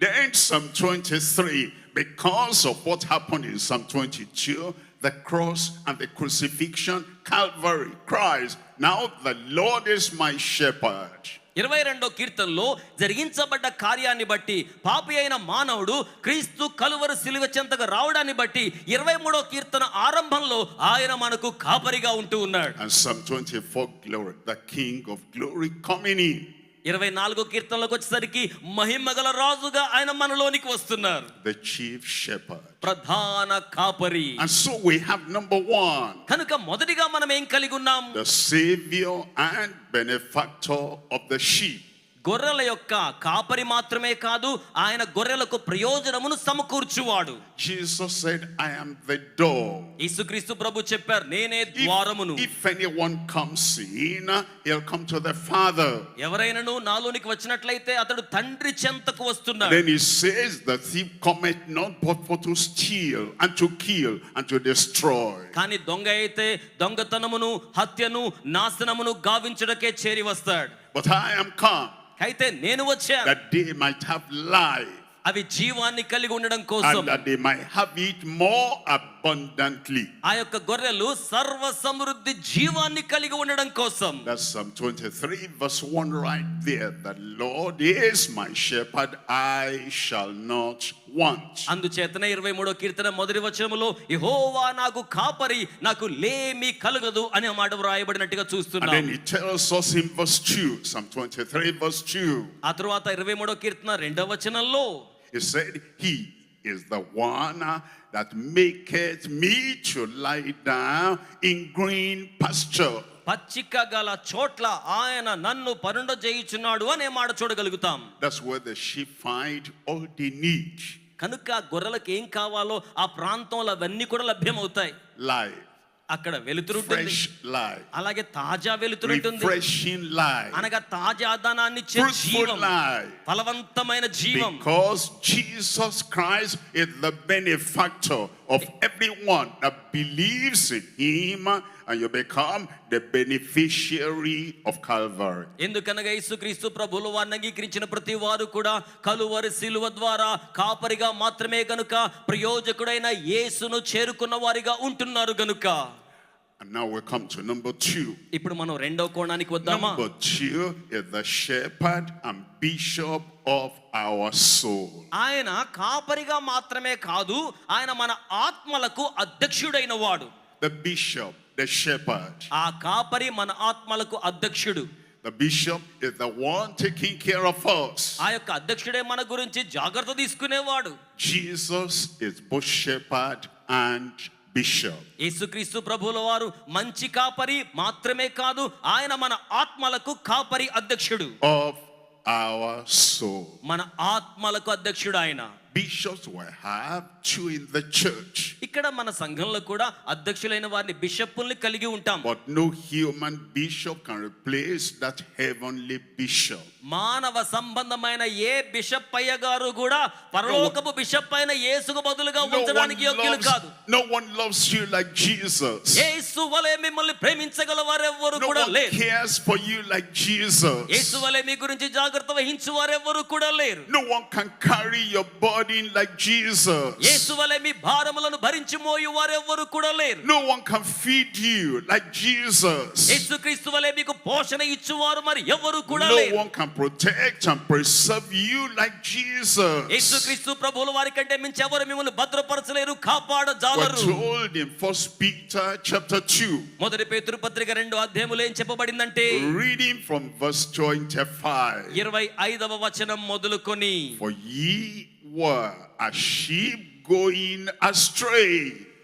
Then Psalm 23, because of what happened in Psalm 22, the cross and the crucifixion, Calvary, Christ, now the Lord is my shepherd.
22వ కీర్తనలో జరిగించబడ్డ కార్యాన్ని బట్టి, పాపి అయిన మానవుడు క్రీస్తు కలువరి సిలువ చెంతకు రావడాన్ని బట్టి 23వ కీర్తన ఆరంభంలో ఆయన మనకు కాపరిగా ఉంటూ ఉన్నాడు.
And Psalm 24, glory, the King of glory coming in.
24వ కీర్తనలోకి వచ్చేసరికి మహిమగల రాజుగా ఆయన మనలోనికి వస్తున్నారు.
The chief shepherd.
ప్రధాన కాపరి.
And so we have number 1.
కనుక మొదటిగా మనం ఏం కలిగి ఉన్నాం?
The savior and benefactor of the sheep.
గొర్రెల యొక్క కాపరి మాత్రమే కాదు, ఆయన గొర్రెలకు ప్రయోజనమును సమకూర్చువాడు.
Jesus said, I am the door.
యేసుక్రీస్తు ప్రభు చెప్పారు, నేనే ద్వారమును.
If anyone comes in, he'll come to the Father.
ఎవరైనాను నాలోనికి వచ్చినట్లయితే అతడు తండ్రి చెంతకు వస్తున్నాడు.
Then he says, the thief cometh not but for to steal and to kill and to destroy.
కానీ దొంగ అయితే దొంగతనమును, హత్యను, నాశనమును గావించుటకే చేరి వస్తాడు.
But I am come
అయితే నేను వచ్చాను
that they might have life,
అవి జీవాన్ని కలిగి ఉండడం కోసం,
and that they might have it more abundantly.
ఆ యొక్క గొర్రెలు సర్వ సమృద్ధి జీవాన్ని కలిగి ఉండడం కోసం.
That's Psalm 23 verse 1 right there. The Lord is my shepherd, I shall not want.
అందుచేతనే 23వ కీర్తన మొదటి వచనములో యెహోవా నాకు కాపరి, నాకు లేమి కలుగదు అనే మాట వ్రాయబడినట్టుగా
And
చూస్తున్నాం.
then he tells us in verse 2, Psalm 23 verse 2.
ఆ తరువాత 23వ కీర్తన 2వ వచనంలో
He said, He is the one that maketh me to lie down in green pasture.
పచ్చిక గల చోట్ల ఆయన నన్ను పరుండజేయుచున్నాడు అనే మాట చూడగలుగుతాం.
That's where the sheep find all they need.
కనుక గొర్రెలకు ఏం కావాలో ఆ ప్రాంతంలో అవన్నీ కూడా లభ్యమవుతాయి.
Life,
అక్కడ వెలుతురుంటుంది,
fresh life,
అలాగే తాజా వెలుతురుంటుంది,
refreshing life,
అనగా తాజాదనాన్ని ఇచ్చే
fruitful
జీవం,
life.
ఫలవంతమైన జీవం.
Because Jesus Christ is the benefactor of everyone that believes in him, and you become the beneficiary of Calvary.
ఎందుకనగా యేసుక్రీస్తు ప్రభువుల వారిని అంగీకరించిన ప్రతి వారు కూడా కలువరి శిలువ ద్వారా కాపరిగా మాత్రమే గనుక ప్రయోజకుడైన యేసును చేరుకున్న వారిగా ఉంటున్నారు గనుక.
And now we come to number 2.
ఇప్పుడు మనం రెండవ కోణానికి వద్దామా?
Number 2 is the shepherd and bishop of our soul.
ఆయన కాపరిగా మాత్రమే కాదు, ఆయన మన ఆత్మలకు అధ్యక్షుడైన వాడు.
The bishop, the shepherd.
ఆ కాపరి మన ఆత్మలకు అధ్యక్షుడు.
The bishop is the one taking care of us.
ఆ యొక్క అధ్యక్షుడే మన గురించి జాగ్రత్త తీసుకునేవాడు.
Jesus is both shepherd and bishop.
యేసుక్రీస్తు ప్రభువుల వారు మంచి కాపరి మాత్రమే కాదు, ఆయన మన ఆత్మలకు కాపరి అధ్యక్షుడు.
Of our soul.
మన ఆత్మలకు అధ్యక్షుడు ఆయన.
Bishops will have 2 in the church.
ఇక్కడ మన సంఘంలో కూడా అధ్యక్షులైన వారిని బిషప్పుల్ని కలిగి ఉంటాం.
But no human bishop can replace that heavenly bishop.
మానవ సంబంధమైన ఏ బిషప్ అయ్య గారు కూడా పరలోకపు బిషప్ అయిన యేసుకు బదులుగా ఉంచడానికి యోగ్యులు కాదు.
No one loves you like Jesus.
యేసు వలె మిమ్మల్ని ప్రేమించగల వారెవ్వరు
No
కూడా
one
లేరు.
cares for you like Jesus.
యేసు వలె మీ గురించి జాగ్రత్త వహించు వారెవ్వరు కూడా లేరు.
No one can carry your burden like Jesus.
యేసు వలె మీ భారములను భరించి మోయు వారెవ్వరు కూడా లేరు.
No one can feed you like Jesus.
యేసుక్రీస్తు వలె మీకు పోషణ ఇచ్చువారు మరి ఎవరు కూడా
No
లేరు.
one can protect and preserve you like Jesus.
యేసుక్రీస్తు ప్రభువుల వారి కంటే మించి ఎవరు మిమ్మల్ని భద్రపరచలేరు,
We're
కాపాడజాలరు.
told in 1 Peter chapter 2,
మొదటి పేతురు పత్రిక 2వ అధ్యాయములో ఏం చెప్పబడిందంటే,
reading from verse 25.
25వ వచనం మొదలుకొని,
For ye were as sheep going astray.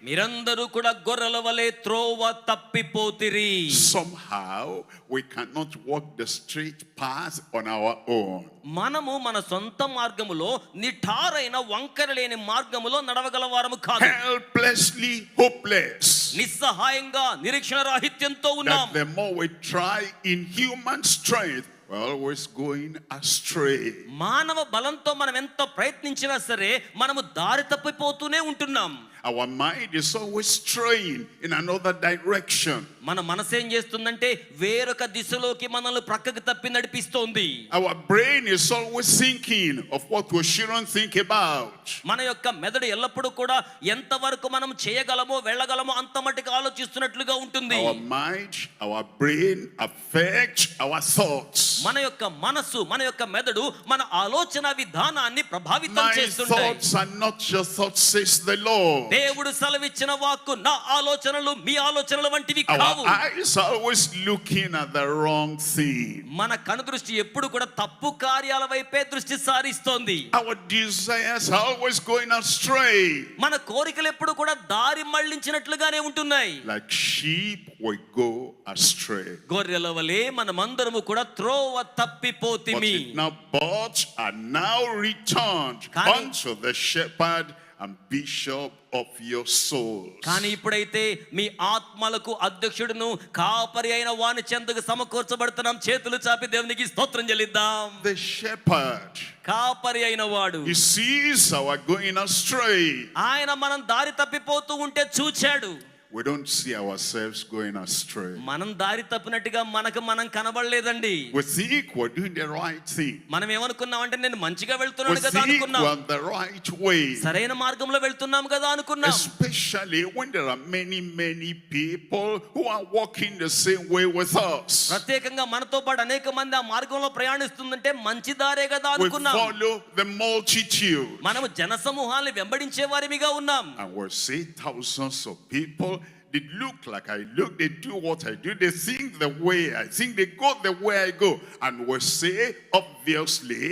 మీరందరూ కూడా గొర్రెల వలె త్రోవ తప్పిపోతిరి.
Somehow we cannot walk the straight path on our own.
మనము మన సొంత మార్గములో నిఠారైన వంకర లేని మార్గములో నడవగల వారము కాదు.
Helplessly hopeless.
నిస్సహాయంగా నిరీక్షణ రాహిత్యంతో ఉన్నాం.
That the more we try in human strength, we're always going astray.
మానవ బలంతో మనం ఎంత ప్రయత్నించినా సరే మనము దారి తప్పిపోతూనే ఉంటున్నాం.
Our mind is always straying in another direction.
మన మనసు ఏం చేస్తుందంటే వేరొక దిశలోకి మనల్ని ప్రక్కకి తప్పి నడిపిస్తోంది.
Our brain is always thinking of what we shouldn't think about.
మన యొక్క మెదడు ఎల్లప్పుడూ కూడా ఎంతవరకు మనం చేయగలమో వెళ్ళగలమో అంత మటుకు ఆలోచిస్తున్నట్లుగా ఉంటుంది.
Our mind, our brain affect our thoughts.
మన యొక్క మనసు, మన యొక్క మెదడు మన ఆలోచన విధానాన్ని ప్రభావితం
My
చేస్తుంటాయి.
thoughts are not your thoughts, says the Lord.
దేవుడు సెలవిచ్చిన వాక్కు నా ఆలోచనలు మీ ఆలోచనలు వంటివి కావు.
Our eyes are always looking at the wrong thing.
మన కనుదృష్టి ఎప్పుడు కూడా తప్పు కార్యాల వైపే దృష్టి సారిస్తోంది.
Our desires are always going astray.
మన కోరికలు ఎప్పుడు కూడా దారి మళ్లించినట్లుగానే ఉంటున్నాయి.
Like sheep we go astray.
గొర్రెల వలె మనమందరము కూడా త్రోవ
But
తప్పిపోతిమి.
it now bought and now returned
కానీ-
unto the shepherd and bishop of your souls.
కానీ ఇప్పుడైతే మీ ఆత్మలకు అధ్యక్షుడును కాపరి అయిన వాని చెంతకు సమకూర్చబడుతున్నాం. చేతులు చాపి దేవునికి స్తోత్రం చెల్లిద్దాం.
The shepherd,
కాపరి అయిన వాడు
he sees our going astray.
ఆయన మనం దారి తప్పిపోతూ ఉంటే చూచాడు.
we don't see ourselves going astray.
మనం దారి తప్పినట్టుగా మనకు మనం కనబడలేదండి.
We think we're doing the right thing.
మనం ఏమనుకున్నాం అంటే నేను మంచిగా
We
వెళ్తున్నాను కదా
think
అనుకున్నాం.
we're on the right way.
సరైన మార్గంలో వెళ్తున్నాం కదా అనుకున్నాం.
Especially when there are many people who are walking the same way with us.
ప్రత్యేకంగా మనతో పాటు అనేక మంది ఆ మార్గంలో ప్రయాణిస్తుందంటే మంచి దారే కదా
We
అనుకున్నాం.
follow the multitude.
మనము జనసమూహాన్ని వెంబడించే వారిమిగా ఉన్నాం.
And we see thousands of people. They look like I look, they do what I do, they think the way I think, they go the way I go. And we say, obviously,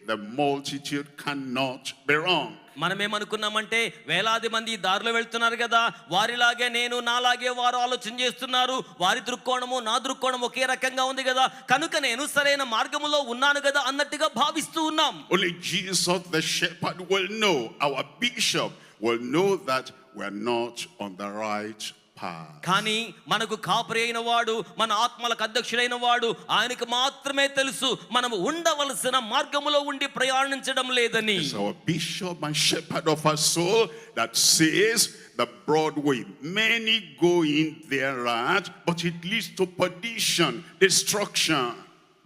the multitude cannot be wrong.
మనం ఏమనుకున్నామంటే వేలాది మంది ఈ దారిలో వెళ్తున్నారు కదా, వారిలాగే నేను నాలాగే వారు ఆలోచన చేస్తున్నారు, వారి దృక్కోణము నా దృక్కోణం ఒకే రకంగా ఉంది కదా, కనుక నేను సరైన మార్గములో ఉన్నాను కదా అన్నట్టుగా భావిస్తూ ఉన్నాం.
Only Jesus the shepherd will know, our bishop will know that we're not on the right path.
కానీ మనకు కాపరి అయిన వాడు, మన ఆత్మలకు అధ్యక్షుడైన వాడు, ఆయనకు మాత్రమే తెలుసు మనము ఉండవలసిన మార్గములో ఉండి ప్రయాణించడం లేదని.
It's our bishop and shepherd of our soul that says the broad way. Many go in thereat, but it leads to perdition, destruction.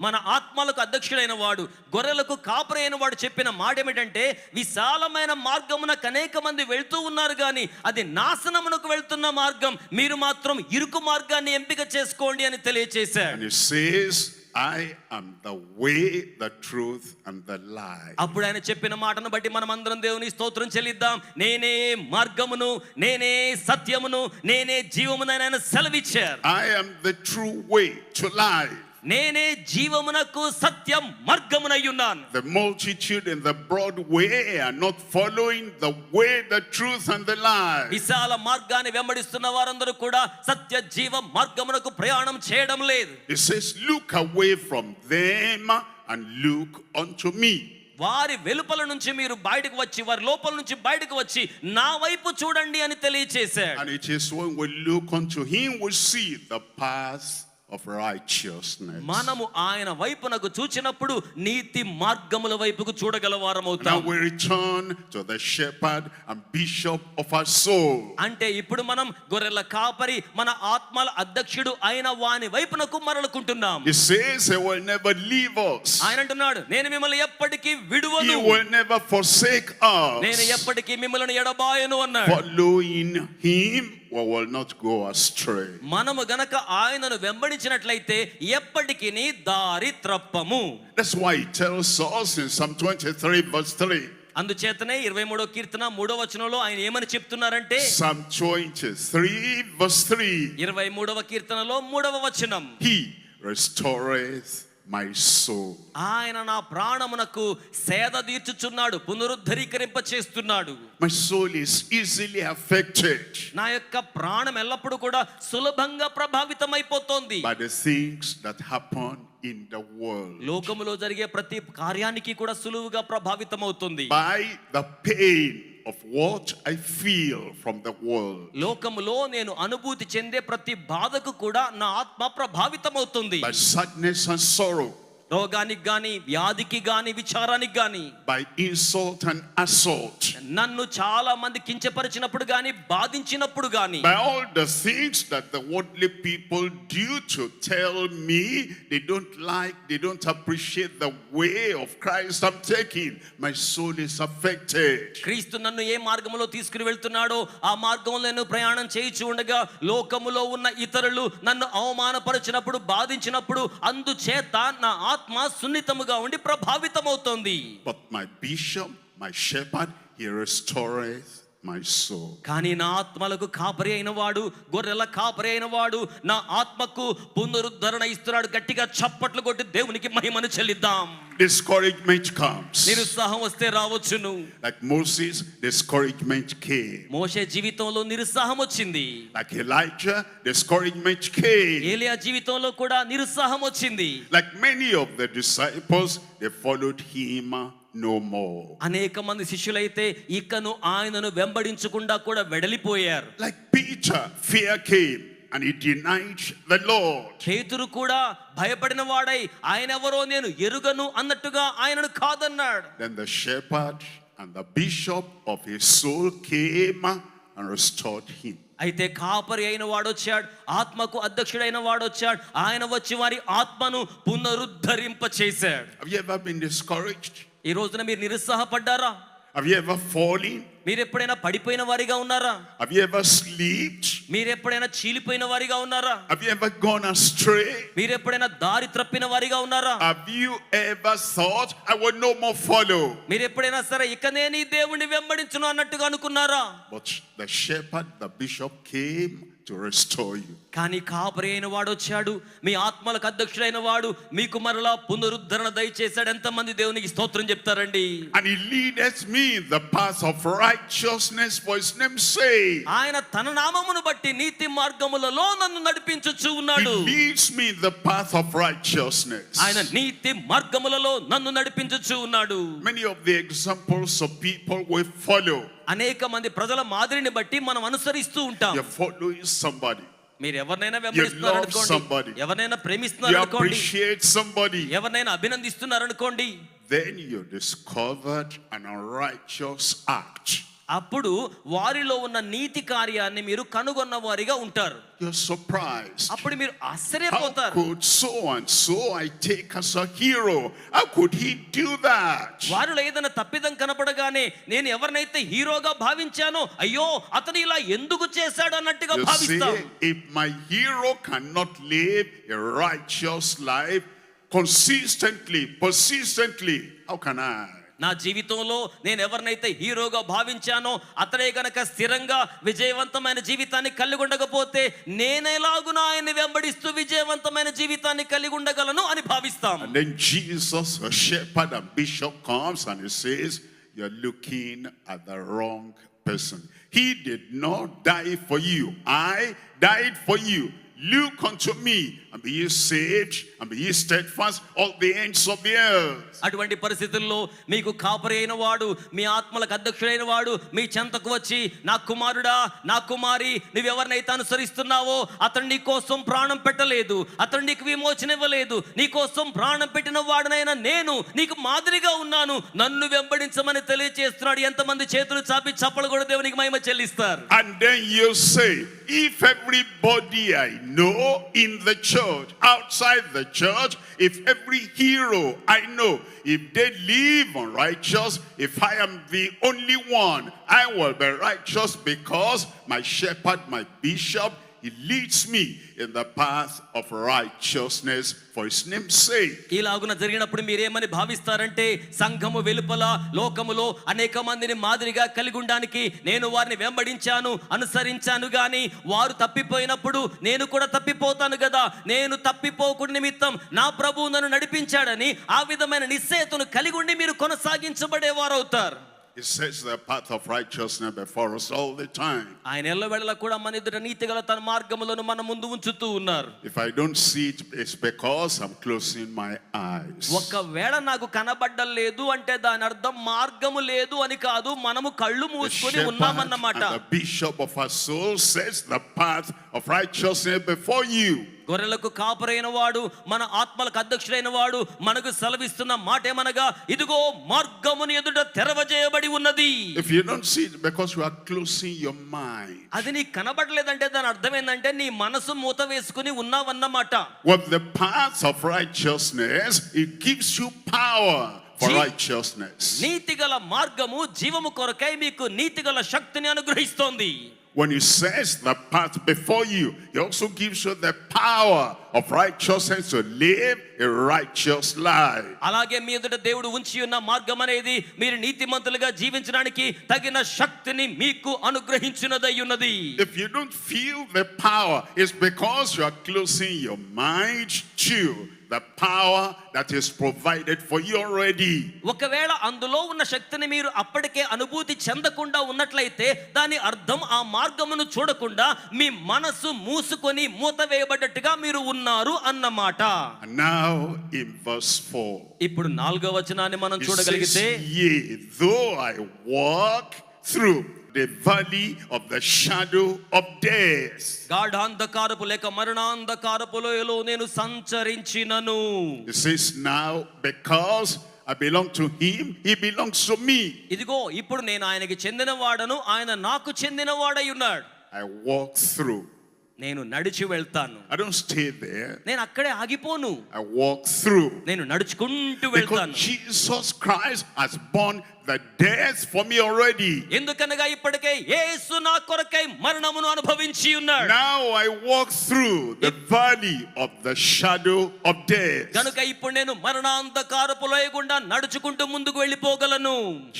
మన ఆత్మలకు అధ్యక్షుడైన వాడు, గొర్రెలకు కాపరి అయిన వాడు చెప్పిన మాట ఏమిటంటే, విశాలమైన మార్గమునకు అనేక మంది వెళ్తూ ఉన్నారు కానీ అది నాశనమునకు వెళ్తున్న మార్గం, మీరు మాత్రం ఇరుకు మార్గాన్ని ఎంపిక చేసుకోండి అని తెలియచేశాడు.
And it says, I am the way, the truth and the life.
అప్పుడు ఆయన చెప్పిన మాటను బట్టి మనం అందరం దేవుని స్తోత్రం చెల్లిద్దాం. నేనే మార్గమును, నేనే సత్యమును, నేనే జీవమును ఆయన సెలవిచ్చారు.
I am the true way to life.
నేనే జీవమునకు సత్యం మార్గమునై ఉన్నాను.
The multitude in the broad way are not following the way, the truth and the life.
విశాల మార్గాన్ని వెంబడిస్తున్న వారందరూ కూడా సత్య జీవ మార్గమునకు ప్రయాణం చేయడం లేదు.
It says, look away from them and look unto me.
వారి వెలుపల నుంచి మీరు బయటకు వచ్చి, వారి లోపల నుంచి బయటకు వచ్చి నా వైపు చూడండి అని తెలియచేశాడు.
And it is when we look unto him we see the path of righteousness.
మనము ఆయన వైపునకు చూచినప్పుడు నీతి మార్గముల వైపుకు చూడగలవారమవుతాం.
Now we return to the shepherd and bishop of our soul.
అంటే ఇప్పుడు మనం గొర్రెల కాపరి, మన ఆత్మల అధ్యక్షుడు అయిన వాని వైపునకు మరలుకుంటున్నాం.
He says he will never leave us.
ఆయన అంటున్నాడు, నేను మిమ్మల్ని ఎప్పటికీ విడువను,
He will never forsake us.
నేను ఎప్పటికీ మిమ్మల్ని ఎడబాయను అన్నాడు.
Following him we will not go astray.
మనము గనక ఆయనను వెంబడించినట్లయితే ఎప్పటికీ దారి త్రప్పము.
That's why he tells us in Psalm 23 verse 3.
అందుచేతనే 23వ కీర్తన 3వ వచనంలో ఆయన ఏమని చెప్తున్నారంటే,
Psalm 23 verse 3.
23వ కీర్తనలో 3వ వచనం,
He restoreth my soul.
ఆయన నా ప్రాణమునకు సేద తీర్చుచున్నాడు, పునరుద్ధరీకరింప చేస్తున్నాడు.
My soul is easily affected
నా యొక్క ప్రాణం ఎల్లప్పుడూ కూడా సులభంగా ప్రభావితమైపోతోంది
by the things that happen in the world,
లోకములో జరిగే ప్రతి కార్యానికి కూడా సులువుగా ప్రభావితమవుతుంది.
by the pain of what I feel from the world,
లోకములో నేను అనుభూతి చెందే ప్రతి బాధకు కూడా నా ఆత్మ ప్రభావితమవుతుంది.
by sadness and sorrow,
రోగానికి గాని, వ్యాధికి గాని, విచారానికి గాని,
by insult and assault,
నన్ను చాలా మంది కించపరిచినప్పుడు గాని, బాధించినప్పుడు గాని,
by all the things that the worldly people do to tell me they don't like, they don't appreciate the way of Christ I'm taking. My soul is affected.
క్రీస్తు నన్ను ఏ మార్గములో తీసుకుని వెళ్తున్నాడో ఆ మార్గంలో నేను ప్రయాణం చేయించి ఉండగా లోకములో ఉన్న ఇతరులు నన్ను అవమానపరిచినప్పుడు, బాధించినప్పుడు అందుచేత నా ఆత్మ సున్నితముగా ఉండి ప్రభావితమవుతోంది.
But my bishop, my shepherd, he restoreth my soul.
కానీ నా ఆత్మలకు కాపరి అయిన వాడు, గొర్రెల కాపరి అయిన వాడు నా ఆత్మకు పునరుద్ధరణ ఇస్తున్నాడు. గట్టిగా చప్పట్లు కొట్టి దేవునికి మహిమను చెల్లిద్దాం.
Discouragement comes.
నిరుత్సాహం వస్తే రావచ్చును.
Like Moses, discouragement came.
మోషే జీవితంలో నిరుత్సాహం వచ్చింది.
Like Elijah, discouragement came.
ఏలియా జీవితంలో కూడా నిరుత్సాహం వచ్చింది.
Like many of the disciples, they followed him no more.
అనేక మంది శిష్యులైతే ఇకను ఆయనను వెంబడించకుండా కూడా వెడలిపోయారు.
Like Peter, fear came and he denied the Lord.
పేతురు కూడా భయపడిన వాడై ఆయన ఎవరో నేను ఎరుగను అన్నట్టుగా ఆయనను కాదన్నాడు.
Then the shepherd and the bishop of his soul came and restored him.
అయితే కాపరి అయిన వాడు వచ్చాడు, ఆత్మకు అధ్యక్షుడైన వాడు వచ్చాడు. ఆయన వచ్చి వారి ఆత్మను పునరుద్ధరింప చేశాడు.
Have you ever been discouraged?
ఈ రోజున మీరు నిరుత్సాహపడ్డారా?
Have you ever fallen?
మీరు ఎప్పుడైనా పడిపోయిన వారిగా ఉన్నారా?
Have you ever slipped?
మీరు ఎప్పుడైనా చీలిపోయిన వారిగా ఉన్నారా?
Have you ever gone astray?
మీరు ఎప్పుడైనా దారి తప్పిన వారిగా ఉన్నారా?
Have you ever thought, I will no more follow?
మీరు ఎప్పుడైనా సరే ఇక నేను ఈ దేవుణ్ణి వెంబడించును అన్నట్టుగా అనుకున్నారా?
But the shepherd, the bishop came to restore you.
కానీ కాపరి అయిన వాడు వచ్చాడు, మీ ఆత్మలకు అధ్యక్షుడైన వాడు మీకు మరలా పునరుద్ధరణ దయచేశాడు. ఎంతమంది దేవునికి స్తోత్రం చెప్తారండి?
And he leadeth me in the path of righteousness for his name's sake.
ఆయన తన నామమును బట్టి నీతి మార్గములలో నన్ను నడిపించుచు
He
ఉన్నాడు.
leads me in the path of righteousness.
ఆయన నీతి మార్గములలో నన్ను నడిపించుచు ఉన్నాడు.
Many of the examples of people we follow.
అనేక మంది ప్రజల మాదిరిని బట్టి మనం అనుసరిస్తూ ఉంటాం.
You're following somebody.
మీరు ఎవరినైనా
You
వెంబడిస్తున్నారు
love
అనుకోండి,
somebody.
ఎవరినైనా
You
ప్రేమిస్తున్నారు అనుకోండి,
appreciate somebody.
ఎవరినైనా అభినందిస్తున్నారు అనుకోండి,
Then you discovered an unrighteous act.
అప్పుడు వారిలో ఉన్న నీతి కార్యాన్ని మీరు కనుగొన్న వారిగా ఉంటారు.
You're surprised.
అప్పుడు మీరు
How
ఆశ్చర్యపోతారు.
could so and so I take as a hero? How could he do that?
వారిలో ఏదైనా తప్పిదం కనపడగానే నేను ఎవరినైతే హీరోగా భావించానో, అయ్యో అతను ఇలా ఎందుకు చేశాడు అన్నట్టుగా
You
భావిస్తాం.
see, if my hero cannot live a righteous life consistently, persistently, how can I?
నా జీవితంలో నేను ఎవరినైతే హీరోగా భావించానో అతడే గనక స్థిరంగా విజయవంతమైన జీవితాన్ని కలిగి ఉండకపోతే నేనేలాగునా ఆయన్ని వెంబడిస్తూ విజయవంతమైన జీవితాన్ని కలిగి ఉండగలను అని భావిస్తాం.
And then Jesus, a shepherd and bishop, comes and he says, you're looking at the wrong person. He did not die for you. I died for you. Look unto me and be ye saved and be ye steadfast all the ends of the earth.
అటువంటి పరిస్థితుల్లో మీకు కాపరి అయిన వాడు, మీ ఆత్మలకు అధ్యక్షుడైన వాడు మీ చెంతకు వచ్చి, నా కుమారుడా, నా కుమారి, నువ్వెవరినైతే అనుసరిస్తున్నావో అతడు నీ కోసం ప్రాణం పెట్టలేదు, అతడు నీకు విమోచన ఇవ్వలేదు, నీ కోసం ప్రాణం పెట్టిన వాడినైనా నేను నీకు మాదిరిగా ఉన్నాను, నన్ను వెంబడించమని తెలియజేస్తున్నాడు. ఎంతమంది చేతులు చాపి చప్పలు కూడా దేవునికి మహిమ చెల్లిస్తారు?
And then you say, if everybody I know in the church, outside the church, if every hero I know, if they live unrighteous, if I am the only one, I will be righteous because my shepherd, my bishop, he leads me in the path of righteousness for his name's sake.
ఇలాగున జరిగినప్పుడు మీరేమని భావిస్తారంటే, సంఘము వెలుపల లోకములో అనేక మందిని మాదిరిగా కలిగి ఉండడానికి నేను వారిని వెంబడించాను, అనుసరించాను, గాని వారు తప్పిపోయినప్పుడు నేను కూడా తప్పిపోతాను కదా, నేను తప్పిపోకుండా నిమిత్తం నా ప్రభువు నన్ను నడిపించాడని ఆ విధమైన నిశ్చయతను కలిగి ఉండి మీరు కొనసాగించబడేవారు అవుతారు.
It sets the path of righteousness before us all the time.
ఆయన ఎల్లవేళలా కూడా మన ఎదుట నీతిగల తన మార్గములను మన ముందు ఉంచుతూ ఉన్నారు.
If I don't see it, it's because I'm closing my eyes.
ఒకవేళ నాకు కనబడ్డలేదు అంటే దాని అర్థం మార్గము లేదు అని కాదు, మనము కళ్ళు
The
మూసుకొని
shepherd
ఉన్నామన్నమాట.
and the bishop of our soul sets the path of righteousness before you.
గొర్రెలకు కాపరైన వాడు, మన ఆత్మలకు అధ్యక్షుడైన వాడు మనకు సెలవిస్తున్న మాట ఏమనగా, ఇదిగో మార్గముని ఎదుట తెరవజేయబడి ఉన్నది.
If you don't see it, because you are closing your mind.
అది నీకు కనబడలేదంటే దాని అర్థం ఏంటంటే నీ మనసు మూత వేసుకుని ఉన్నావన్నమాట.
With the path of righteousness, it gives you power for righteousness.
నీతిగల మార్గము జీవము కొరకై మీకు నీతిగల శక్తిని అనుగ్రహిస్తోంది.
When he sets the path before you, he also gives you the power of righteousness to live a righteous life.
అలాగే మీ ఎదుట దేవుడు ఉంచి ఉన్న మార్గం అనేది మీరు నీతిమంతులుగా జీవించడానికి తగిన శక్తిని మీకు అనుగ్రహించినదై ఉన్నది.
If you don't feel the power, it's because you are closing your mind to the power that is provided for you already.
ఒకవేళ అందులో ఉన్న శక్తిని మీరు అప్పటికే అనుభూతి చెందకుండా ఉన్నట్లయితే దాని అర్థం ఆ మార్గమును చూడకుండా మీ మనసు మూసుకొని మూత వేయబడ్డట్టుగా మీరు ఉన్నారు అన్నమాట.
And now in verse 4,
ఇప్పుడు 4వ వచనాన్ని మనం
it
చూడగలిగితే,
says, yea, though I walk through the valley of the shadow of death.
గాఢాంధకారపు లేక మరణాంధకారపు లోయలో నేను సంచరించినను.
It says now, because I belong to him, he belongs to me.
ఇదిగో ఇప్పుడు నేను ఆయనకి చెందిన వాడను, ఆయన నాకు చెందిన వాడై ఉన్నాడు.
I walk through.
నేను నడిచి వెళ్తాను.
I don't stay there.
నేను అక్కడే ఆగిపోను.
I walk through.
నేను నడుచుకుంటూ
Because
వెళ్తాను.
Jesus Christ has borne the death for me already.
ఎందుకనగా ఇప్పటికే యేసు నా కొరకై మరణమును అనుభవించి ఉన్నాడు.
Now I walk through the valley of the shadow of death.
కనుక ఇప్పుడు నేను మరణాంధకారపు లోయ గుండా నడుచుకుంటూ ముందుకు వెళ్ళిపోగలను.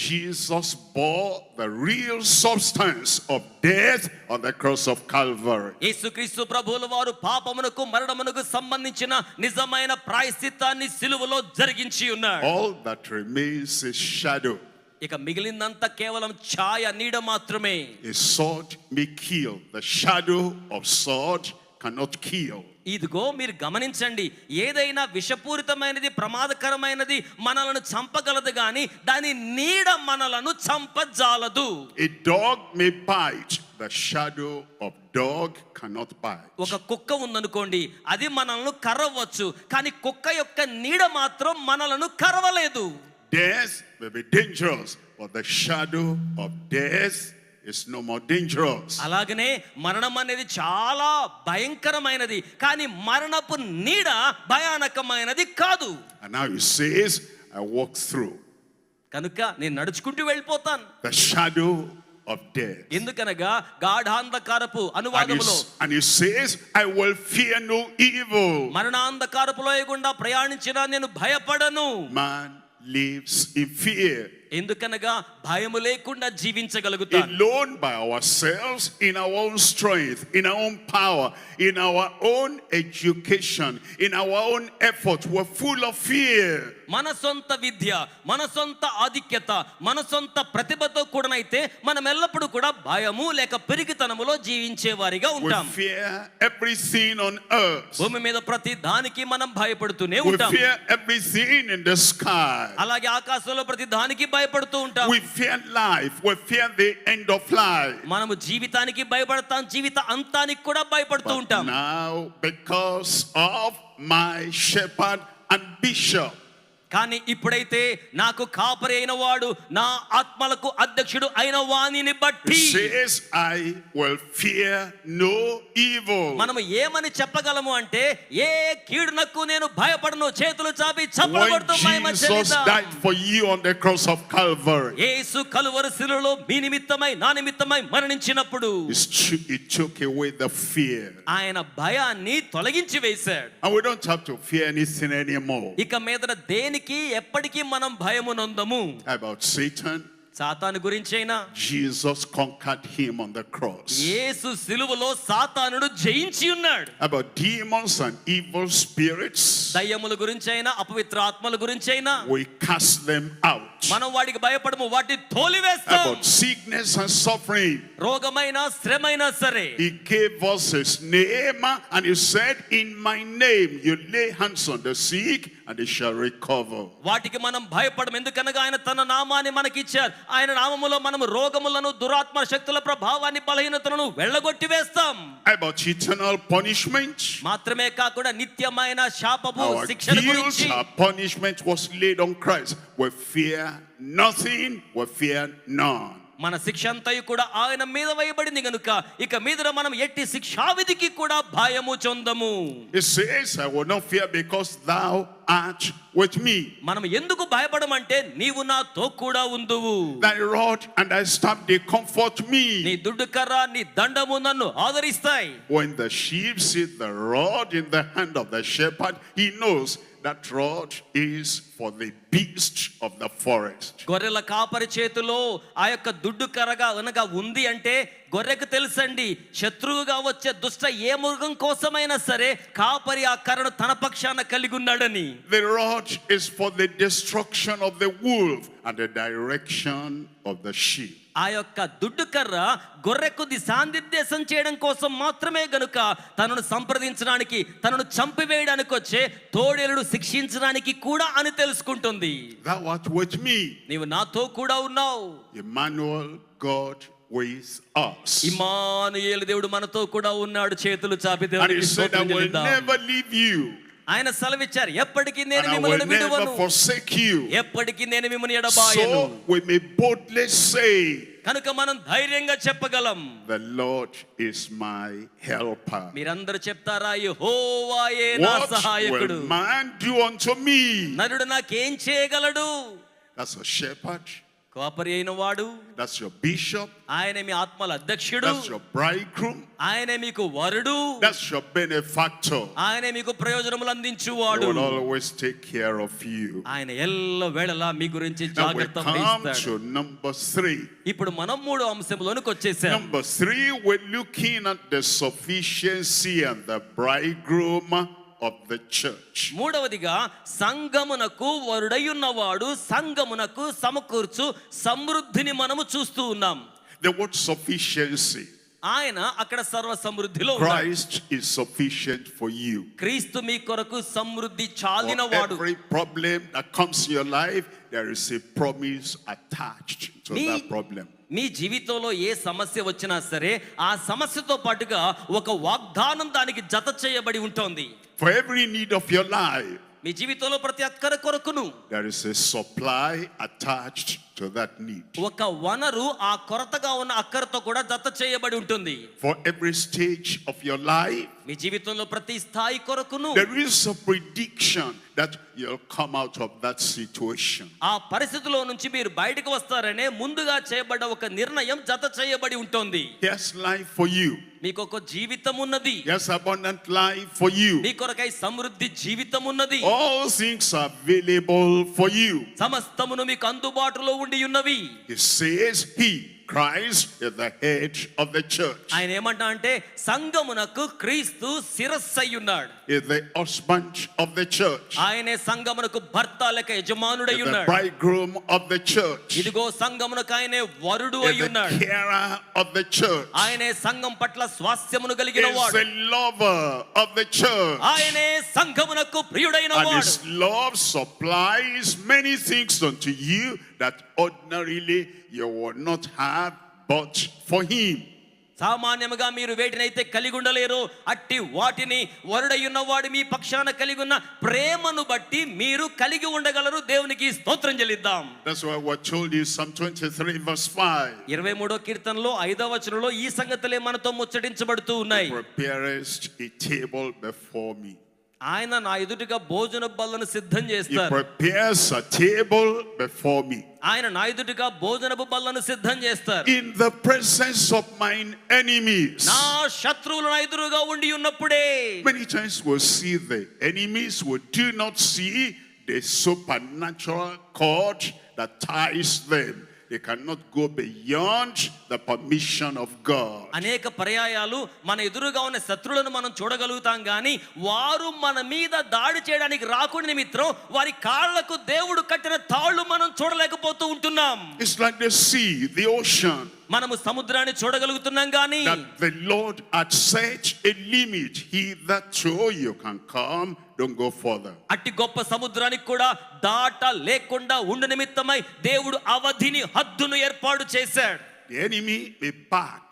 Jesus bore the real substance of death on the cross of Calvary.
యేసుక్రీస్తు ప్రభువుల వారు పాపమునకు మరణమునకు సంబంధించిన నిజమైన ప్రాయశ్చిత్తాన్ని సిలువలో జరిగించి ఉన్నాడు.
All that remains is shadow.
ఇక మిగిలిందంతా కేవలం ఛాయ, నీడ మాత్రమే.
A sword may kill. The shadow of sword cannot kill.
ఇదిగో మీరు గమనించండి, ఏదైనా విషపూరితమైనది ప్రమాదకరమైనది మనలను చంపగలదు గాని దాని నీడ మనలను చంపజాలదు.
A dog may bite. The shadow of dog cannot bite.
ఒక కుక్క ఉందనుకోండి, అది మనల్ని కరవచ్చు, కానీ కుక్క యొక్క నీడ మాత్రం మనలను కరవలేదు.
Death may be dangerous, but the shadow of death is no more dangerous.
అలాగనే మరణం అనేది చాలా భయంకరమైనది, కానీ మరణపు నీడ భయానకమైనది కాదు.
And now he says, I walk through
కనుక నేను నడుచుకుంటూ వెళ్ళిపోతాను.
the shadow of death.
ఎందుకనగా గాఢాంధకారపు అనువాదములో
And he says, I will fear no evil.
మరణాంధకారపులో గుండా ప్రయాణించినా నేను భయపడను.
Man lives in fear.
ఎందుకనగా భయము లేకుండా జీవించగలుగుతాను.
Alone by ourselves, in our own strength, in our own power, in our own education, in our own effort, we're full of fear.
మన సొంత విద్య, మన సొంత ఆధిక్యత, మన సొంత ప్రతిభతో కూడనైతే మనం ఎల్లప్పుడూ కూడా భయము లేక పెరిగితనములో జీవించే వారిగా
We
ఉంటాం.
fear everything on earth.
భూమి మీద ప్రతి దానికి మనం భయపడుతూనే
We
ఉంటాం.
fear everything in the sky.
అలాగే ఆకాశంలో ప్రతి దానికి భయపడుతూ ఉంటాం.
We fear life. We fear the end of life.
మనము జీవితానికి భయపడతాం, జీవిత అంతానికి కూడా భయపడుతూ
But
ఉంటాం.
now, because of my shepherd and bishop,
కానీ ఇప్పుడైతే నాకు కాపరి అయిన వాడు, నా ఆత్మలకు అధ్యక్షుడు అయిన వానిని బట్టి
he says, I will fear no evil.
మనము ఏమని చెప్పగలము అంటే, ఏ కీడునకు నేను భయపడను, చేతులు చాపి
When
చప్పలకొడుతూ మహిమ
Jesus
చెల్లిద్దాం.
died for you on the cross of Calvary,
యేసు కలువరి శిలువలో మీ నిమిత్తమై నా నిమిత్తమై మరణించినప్పుడు
he took away the fear.
ఆయన భయాన్ని తొలగించి వేశాడు.
And we don't have to fear anything anymore.
ఇక మీదట దేనికి ఎప్పటికీ మనం భయము నొందము.
About Satan,
సాతాను గురించైనా,
Jesus conquered him on the cross.
యేసు సిలువలో సాతానుడు జయించి ఉన్నాడు.
About demons and evil spirits,
దయ్యముల గురించైనా, అపవిత్ర ఆత్మల గురించైనా
we cast them out.
మనం వాడికి భయపడము, వాటిని తోలివేస్తాం.
About sickness and suffering,
రోగమైన శ్రమైనా సరే
he gave us his name and he said, in my name you lay hands on the sick and they shall recover.
వాటికి మనం భయపడము, ఎందుకనగా ఆయన తన నామాన్ని మనకి ఇచ్చారు. ఆయన నామములో మనం రోగములను, దురాత్మ శక్తుల ప్రభావాన్ని, బలహీనతలను వెళ్ళగొట్టి వేస్తాం.
About eternal punishment,
మాత్రమే కాకుండా నిత్యమైన శాపము,
our
శిక్షణ
guilt,
గురించి
our punishment was laid on Christ. We fear nothing, we fear none.
మన శిక్ష అంతయు కూడా ఆయన మీద వేయబడింది గనుక ఇక మీద మనం ఎట్టి శిక్షావిధికి కూడా భయము చెందము.
He says, I will not fear because thou art with me.
మనం ఎందుకు భయపడమంటే నీవు నాతో కూడా ఉందువు.
Thy rod and thy staff they comfort me.
నీ దుడ్డు కర్ర, నీ దండము నన్ను ఆదరిస్తాయి.
When the sheep see the rod in the hand of the shepherd, he knows that rod is for the beast of the forest.
గొర్రెల కాపరి చేతిలో ఆ యొక్క దుడ్డు కర్రగా అనగా ఉంది అంటే గొర్రెకు తెలుసండి, శత్రువుగా వచ్చే దుష్ట ఏ మృగం కోసమైనా సరే కాపరి ఆ కర్రను తన పక్షాన కలిగి ఉన్నాడని.
The rod is for the destruction of the wolf and the direction of the sheep.
ఆ యొక్క దుడ్డు కర్ర గొర్రెకు దిశానిర్దేశం చేయడం కోసం మాత్రమే గనుక తనను సంప్రదించడానికి, తనను చంపివేయడానికి వచ్చే తోడేలుడు శిక్షించడానికి కూడా అని తెలుసుకుంటుంది.
Thou art with me.
నీవు నాతో కూడా ఉన్నావు.
Emmanuel, God with us.
Immanuel దేవుడు మనతో కూడా ఉన్నాడు. చేతులు చాపి
And he
దేవునికి
said, I
స్తోత్రం
will
చెల్లిద్దాం.
never leave you
ఆయన సెలవిచ్చారు, ఎప్పటికీ నేను
and I
మిమ్మల్ని
will never
విడువను,
forsake you.
ఎప్పటికీ నేను మిమ్మల్ని ఎడబాయను.
So we may boldly say,
కనుక మనం ధైర్యంగా చెప్పగలం,
the Lord is my helper.
మీరందరూ చెప్తారా, యెహోవాయే నా
What
సహాయకుడు.
will man do unto me?
నరుడు నాకేం చేయగలడు?
That's a shepherd.
కాపరి అయిన వాడు,
That's your bishop.
ఆయన మీ ఆత్మల అధ్యక్షుడు,
That's your bridegroom.
ఆయనే మీకు వరుడు,
That's your benefactor.
ఆయనే మీకు ప్రయోజనములు
He
అందించువాడు.
will always take care of you.
ఆయన ఎల్ల వేళలా మీ గురించి
Now we
జాగ్రత్త
come
వహిస్తాడు.
to number 3.
ఇప్పుడు మనం 3వ అంశంలోనికి వచ్చేసాం.
Number 3, we're looking at the sufficiency and the bridegroom of the church.
మూడవదిగా సంఘమునకు వరుడై ఉన్నవాడు సంఘమునకు సమకూర్చు సమృద్ధిని మనము చూస్తూ ఉన్నాం.
The word sufficiency.
ఆయన అక్కడ సర్వ సమృద్ధిలో ఉన్నాడు.
Christ is sufficient for you.
క్రీస్తు మీ కొరకు సమృద్ధి చాలిన
For
వాడు.
every problem that comes in your life, there is a promise attached to that problem.
మీ జీవితంలో ఏ సమస్య వచ్చినా సరే ఆ సమస్యతో పాటుగా ఒక వాగ్దానం దానికి జత చేయబడి ఉంటుంది.
For every need of your life,
మీ జీవితంలో ప్రతి అక్కర కొరకును
there is a supply attached to that need.
ఒక వనరు ఆ కొరతగా ఉన్న అక్కరతో కూడా జత చేయబడి ఉంటుంది.
For every stage of your life,
మీ జీవితంలో ప్రతి స్థాయి కొరకును
there is a prediction that you'll come out of that situation.
ఆ పరిస్థితిలో నుంచి మీరు బయటకు వస్తారనే ముందుగా చేయబడ్డ ఒక నిర్ణయం జత చేయబడి ఉంటుంది.
There's life for you.
మీకు ఒక జీవితం ఉన్నది.
There's abundant life for you.
మీ కొరకై సమృద్ధి జీవితం ఉన్నది.
All things are available for you.
సమస్తమును మీకు అందుబాటులో ఉండి ఉన్నవి.
He says he, Christ, is the head of the church.
ఆయన ఏమంటా అంటే సంఘమునకు క్రీస్తు శిరస్సు అయి ఉన్నాడు.
Is the husband of the church.
ఆయనే సంఘమునకు భర్త లేక యజమానుడై
Is the
ఉన్నాడు.
bridegroom of the church.
ఇదిగో సంఘమునకు ఆయనే వరుడు
Is
అయి
the
ఉన్నాడు.
carer of the church.
ఆయనే సంఘం పట్ల స్వాస్థ్యమును కలిగిన
Is
వాడు.
the lover of the church.
ఆయనే సంఘమునకు ప్రియుడైన
And
వాడు.
his love supplies many things unto you that ordinarily you would not have but for him.
సామాన్యముగా మీరు వేటినైతే కలిగి ఉండలేరో అట్టి వాటిని వరుడై ఉన్నవాడు మీ పక్షాన కలిగి ఉన్న ప్రేమను బట్టి మీరు కలిగి ఉండగలరు. దేవునికి స్తోత్రం చెల్లిద్దాం.
That's why we're told in Psalm 23 verse 5.
23వ కీర్తనలో 5వ వచనంలో ఈ సంగతులే మనతో ముచ్చటించబడుతూ ఉన్నాయి.
Preparest a table before me.
ఆయన నా ఎదుటిగా భోజన బల్లను సిద్ధం
He
చేస్తారు.
prepares a table before me.
ఆయన నా ఎదుటిగా భోజనపు బల్లను సిద్ధం చేస్తారు.
In the presence of mine enemies.
నా శత్రువులు నా ఎదురుగా ఉండి ఉన్నప్పుడే.
Many times we'll see the enemies, we do not see the supernatural cord that ties them. They cannot go beyond the permission of God.
అనేక పర్యాయాలు మన ఎదురుగా ఉన్న శత్రువులను మనం చూడగలుగుతాం కానీ వారు మన మీద దాడి చేయడానికి రాకుండా నిమిత్తం వారి కాళ్లకు దేవుడు కట్టిన తాళ్ళు మనం చూడలేకపోతూ ఉంటున్నాం.
It's like the sea, the ocean.
మనము సముద్రాన్ని చూడగలుగుతున్నాం కానీ
That the Lord had set a limit. Hitherto you can come, don't go further.
అట్టి గొప్ప సముద్రానికి కూడా దాట లేకుండా ఉండు నిమిత్తమై దేవుడు అవధిని హద్దును ఏర్పాటు చేశాడు.
The enemy may back.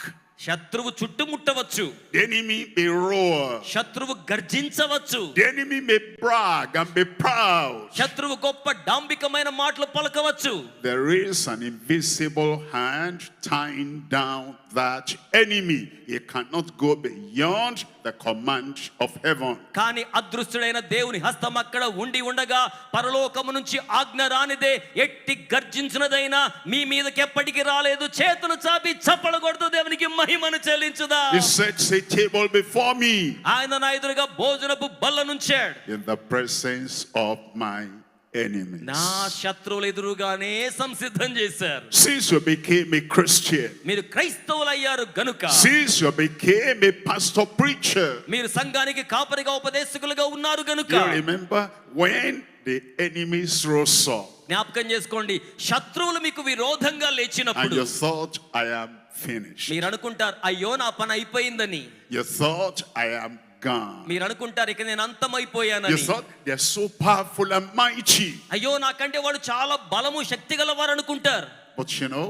శత్రువు చుట్టుముట్టవచ్చు.
The enemy may roar.
శత్రువు గర్జించవచ్చు.
The enemy may brag and be proud.
శత్రువు గొప్ప డాంబికమైన మాటలు పలకవచ్చు.
There is an invisible hand tying down that enemy. He cannot go beyond the command of heaven.
కానీ అదృశ్యుడైన దేవుని హస్తం అక్కడ ఉండి ఉండగా పరలోకము నుంచి ఆజ్ఞ రానిదే ఎట్టి గర్జించినదైనా మీ మీదకి ఎప్పటికీ రాలేదు. చేతులు చాపి చప్పలు కొడుతూ దేవునికి మహిమను చెల్లించుదా.
He sets a table before me.
ఆయన నా ఎదురుగా భోజనపు బల్ల నుంచాడు.
In the presence of my enemies.
నా శత్రువుల ఎదురుగానే సంసిద్ధం చేశారు.
Since you became a Christian,
మీరు క్రైస్తవులయ్యారు గనుక,
since you became a pastor preacher,
మీరు సంఘానికి కాపరిగా ఉపదేశకులుగా ఉన్నారు గనుక,
you remember when the enemies rose up
జ్ఞాపకం చేసుకోండి, శత్రువులు మీకు విరోధంగా
and
లేచినప్పుడు
you thought, I am finished.
మీరు అనుకుంటారు అయ్యో నా పని అయిపోయిందని.
You thought, I am gone.
మీరు అనుకుంటారు ఇక నేను
You
అంతమైపోయానని.
thought they're so powerful and mighty.
అయ్యో నాకంటే వాడు చాలా బలము శక్తి గలవారు అనుకుంటారు.
But you know,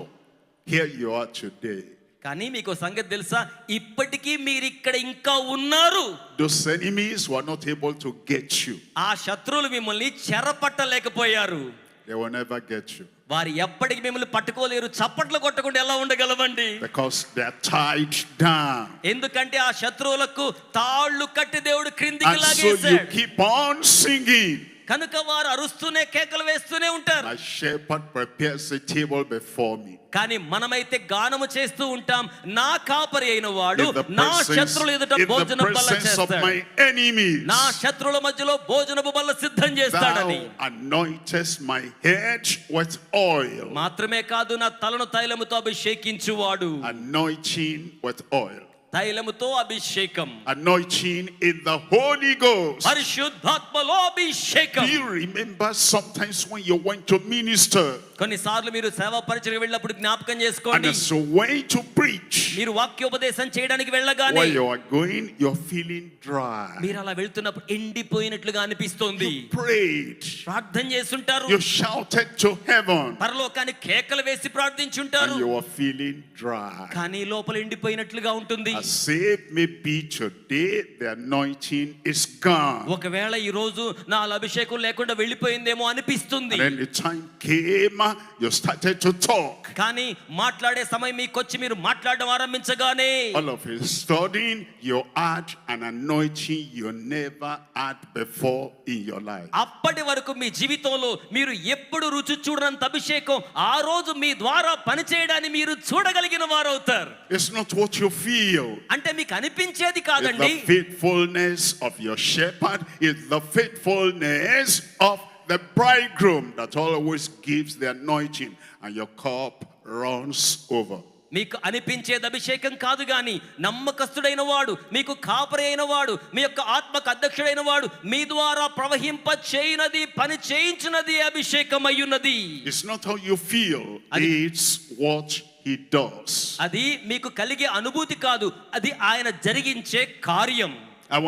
here you are today.
కానీ మీకు సంగతి తెలుసా, ఇప్పటికీ మీరు ఇక్కడ ఇంకా ఉన్నారు.
Those enemies were not able to get you.
ఆ శత్రువులు మిమ్మల్ని చెరపట్టలేకపోయారు.
They will never get you.
వారు ఎప్పటికి మిమ్మల్ని పట్టుకోలేరు. చప్పట్లు కొట్టకుండా ఎలా ఉండగలవండి?
Because they are tied down.
ఎందుకంటే ఆ శత్రువులకు తాళ్ళు కట్టి దేవుడు క్రిందికి
And so you
లాగేశాడు.
keep on singing.
కనుక వారు అరుస్తూనే కేకలు వేస్తూనే ఉంటారు.
My shepherd prepares a table before me.
కానీ మనమైతే గానము చేస్తూ ఉంటాం, నా కాపరి అయిన వాడు
In the
నా శత్రువుల ఎదుట భోజన బల్ల
presence of
చేస్తాడు.
my enemies.
నా శత్రువుల మధ్యలో భోజనపు బల్ల సిద్ధం చేస్తాడని.
Thou anointest my head with oil.
మాత్రమే కాదు, నా తలను తైలముతో అభిషేకించువాడు.
Anointing with oil.
తైలముతో అభిషేకం.
Anointing in the Holy Ghost.
పరిశుద్ధాత్మలో అభిషేకం.
Do you remember sometimes when you went to minister?
కొన్నిసార్లు మీరు సేవా పరిచర్యకు వెళ్ళినప్పుడు జ్ఞాపకం
And
చేసుకోండి.
as you went to preach,
మీరు వాక్యోపదేశం చేయడానికి వెళ్ళగానే
where you are going, you're feeling dry.
మీరు అలా వెళ్తున్నప్పుడు ఎండిపోయినట్లుగా అనిపిస్తోంది.
You prayed.
ప్రార్థన చేస్తుంటారు.
You shouted to heaven.
పరలోకానికి కేకలు వేసి
And
ప్రార్థించుంటారు.
you are feeling dry.
కానీ లోపల ఎండిపోయినట్లుగా ఉంటుంది.
As if maybe today the anointing is gone.
ఒకవేళ ఈ రోజు నా అభిషేకం లేకుండా వెళ్ళిపోయిందేమో అనిపిస్తుంది.
And then the time came, you started to talk.
కానీ మాట్లాడే సమయం మీకొచ్చి మీరు మాట్లాడడం ఆరంభించగానే
All of a sudden, you add an anointing you never had before in your life.
అప్పటి వరకు మీ జీవితంలో మీరు ఎప్పుడు రుచి చూడనంత అభిషేకం ఆ రోజు మీ ద్వారా పనిచేయడాన్ని మీరు చూడగలిగిన వారు అవుతారు.
It's not what you feel.
అంటే మీకు అనిపించేది
It's
కాదండి.
the faithfulness of your shepherd. It's the faithfulness of the bridegroom that always gives the anointing, and your cup runs over.
మీకు అనిపించేది అభిషేకం కాదు గాని నమ్మకస్తుడైన వాడు, మీకు కాపరి అయిన వాడు, మీ యొక్క ఆత్మకు అధ్యక్షుడైన వాడు మీ ద్వారా ప్రవహింప చేయనది, పని చేయించినది అభిషేకం అయ్యున్నది.
It's not how you feel, it's what he does.
అది మీకు కలిగే అనుభూతి కాదు, అది ఆయన జరిగించే కార్యం.
I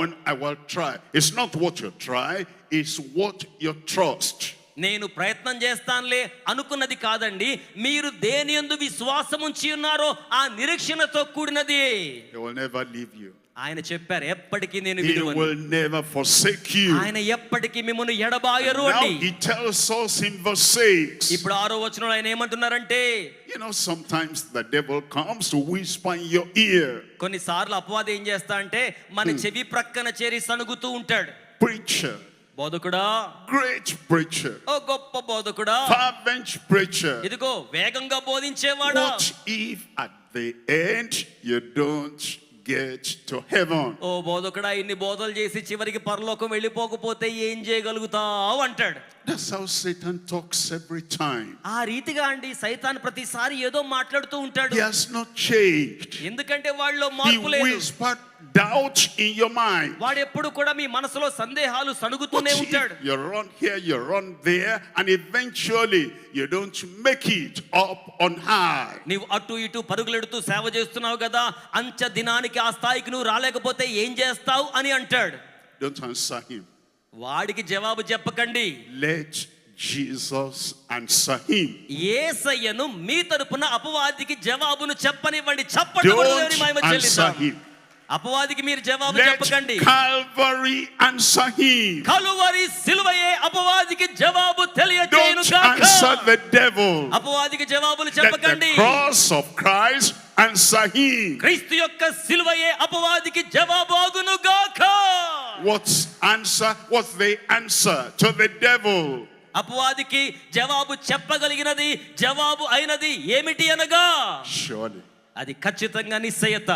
will try. It's not what you try, it's what you trust.
నేను ప్రయత్నం చేస్తానులే అనుకున్నది కాదండి, మీరు దేని యందు విశ్వాసం ఉంచి ఉన్నారో ఆ నిరీక్షణతో కూడినది.
He will never leave you.
ఆయన చెప్పారు, ఎప్పటికీ నేను
He
విడువను.
will never forsake you.
ఆయన ఎప్పటికీ మిమ్మల్ని ఎడబాయరు
Now
అండి.
he tells us in verse 6.
ఇప్పుడు 6వ వచనంలో ఆయన ఏమంటున్నారంటే,
You know, sometimes the devil comes to whisper in your ear.
కొన్నిసార్లు అపవాది ఏం చేస్తా అంటే మన చెవి ప్రక్కన చేరి సనుగుతూ ఉంటాడు.
Preacher,
బోధకుడా,
great preacher,
ఓ గొప్ప బోధకుడా,
fervent preacher.
ఇదిగో వేగంగా బోధించేవాడా,
What if at the end you don't get to heaven?
ఓ బోధకుడా, ఇన్ని బోధలు చేసి చివరికి పరలోకం వెళ్ళిపోకపోతే ఏం చేయగలుగుతావు అంటాడు.
That's how Satan talks every time.
ఆ రీతిగా అండి సైతాన్ ప్రతిసారి ఏదో మాట్లాడుతూ ఉంటాడు.
He has not changed.
ఎందుకంటే వాళ్ళలో
He
మార్పు లేదు.
whispered doubt in your mind.
వాడు ఎప్పుడు కూడా మీ మనసులో సందేహాలు సనుగుతూనే
What
ఉంటాడు.
if you run here, you run there, and eventually you don't make it up on high?
నీవు అటు ఇటు పరుగులెడుతూ సేవ చేస్తున్నావు కదా, అంచె దినానికి ఆ స్థాయికి నువ్వు రాలేకపోతే ఏం చేస్తావు అని అంటాడు.
Don't answer him.
వాడికి జవాబు చెప్పకండి.
Let Jesus answer him.
యేసయ్యను మీ తరపున అపవాదికి జవాబును చెప్పనివ్వండి. చప్పట్లు కొడుతూ దేవుని మహిమ
Don't answer
చెల్లిద్దాం.
him.
అపవాదికి మీరు జవాబు
Let
చెప్పకండి.
Calvary answer him.
కలువరి సిలువయే అపవాదికి జవాబు
Don't
తెలియజేయును గాక.
answer the devil.
అపవాదికి జవాబులు
Let
చెప్పకండి.
the cross of Christ answer him.
క్రీస్తు యొక్క సిలువయే అపవాదికి జవాబు ఆగును గాక.
What's the answer to the devil?
అపవాదికి జవాబు చెప్పగలిగినది, జవాబు అయినది ఏమిటి అనగా,
Surely,
అది ఖచ్చితంగా నిశ్చయత.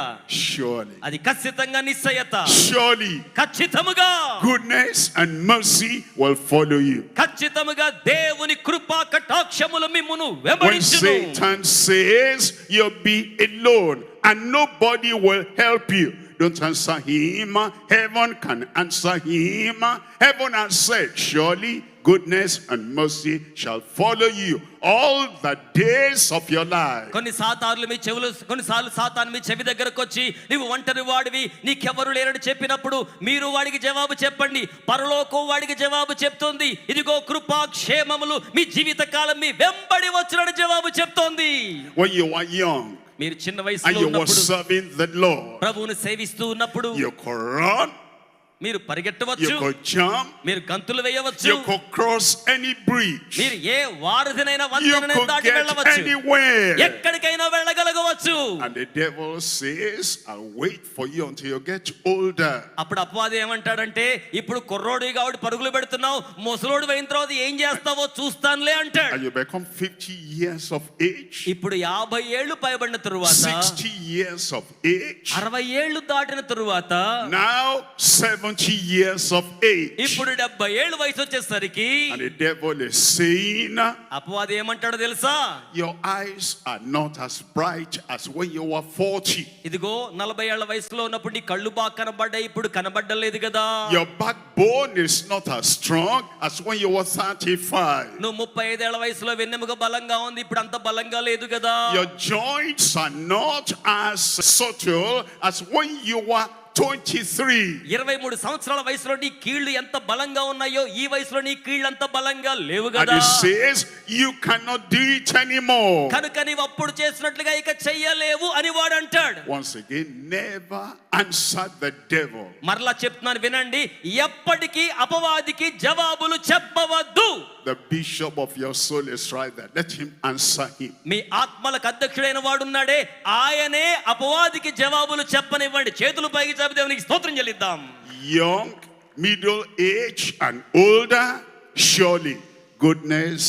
surely,
అది ఖచ్చితంగా నిశ్చయత.
surely,
ఖచ్చితముగా
goodness and mercy will follow you.
ఖచ్చితముగా దేవుని కృపా కటాక్షములు మిమ్మును
When
వెంబడించును.
Satan says you'll be alone and nobody will help you, don't answer him. Heaven can answer him. Heaven has said, surely goodness and mercy shall follow you all the days of your life.
కొన్నిసార్లు సాతాను మీ చెవి దగ్గరకు వచ్చి నీవు ఒంటరి వాడివి, నీకెవరు లేరని చెప్పినప్పుడు మీరు వాడికి జవాబు చెప్పండి. పరలోకం వాడికి జవాబు చెప్తోంది, ఇదిగో కృపా క్షేమములు మీ జీవిత కాలం మీ వెంబడి వచ్చునని జవాబు చెప్తోంది.
When you are young,
మీరు చిన్న
and
వయసులో
you were
ఉన్నప్పుడు
serving the Lord,
ప్రభువుని సేవిస్తూ ఉన్నప్పుడు
you could run,
మీరు
you
పరిగెట్టవచ్చు,
could jump,
మీరు గంతులు వేయవచ్చు,
you could cross any bridge,
మీరు ఏ వారధినైనా
you
వంతెనను
could
దాటి
get
వెళ్ళవచ్చు,
anywhere.
ఎక్కడికైనా వెళ్ళగలగవచ్చు.
And the devil says, I'll wait for you until you get older.
అప్పుడు అపవాది ఏమంటాడంటే, ఇప్పుడు కుర్రోడు కాబట్టి పరుగులు పెడుతున్నావు, ముసలోడు అయిన తర్వాత ఏం చేస్తావో చూస్తానులే అంటాడు.
And you become 50 years of age,
ఇప్పుడు 50 ఏళ్లు పైబడిన తరువాత,
60 years of age,
60 ఏళ్లు దాటిన తరువాత,
now 70 years of age.
ఇప్పుడు 70 ఏళ్లు వయసు వచ్చేసరికి
And the devil is saying,
అపవాది ఏమంటాడో తెలుసా?
your eyes are not as bright as when you were 40.
ఇదిగో 40 ఏళ్ల వయసులో ఉన్నప్పుడు నీ కళ్ళు బాగా కనబడ్డాయి, ఇప్పుడు కనబడ్డలేదు కదా.
Your backbone is not as strong as when you were 35.
నువ్వు 35 ఏళ్ల వయసులో వెన్నెముక బలంగా ఉంది, ఇప్పుడు అంత బలంగా లేదు కదా.
Your joints are not as subtle as when you were 23.
23 సంవత్సరాల వయసులో నీ కీళ్లు ఎంత బలంగా ఉన్నాయో ఈ వయసులో నీ కీళ్లు అంత బలంగా లేవు
And
కదా.
he says, you cannot do it anymore.
కనుక నీవు అప్పుడు చేసినట్లుగా ఇక చెయ్యలేవు అని వాడు అంటాడు.
Once again, never answer the devil.
మరలా చెప్తున్నాను వినండి, ఎప్పటికీ అపవాదికి జవాబులు చెప్పవద్దు.
The bishop of your soul is right there. Let him answer him.
మీ ఆత్మలకు అధ్యక్షుడైన వాడున్నాడే, ఆయనే అపవాదికి జవాబులు చెప్పనివ్వండి. చేతులు పైకి చాపి దేవునికి స్తోత్రం చెల్లిద్దాం.
Young, middle age, and older, surely goodness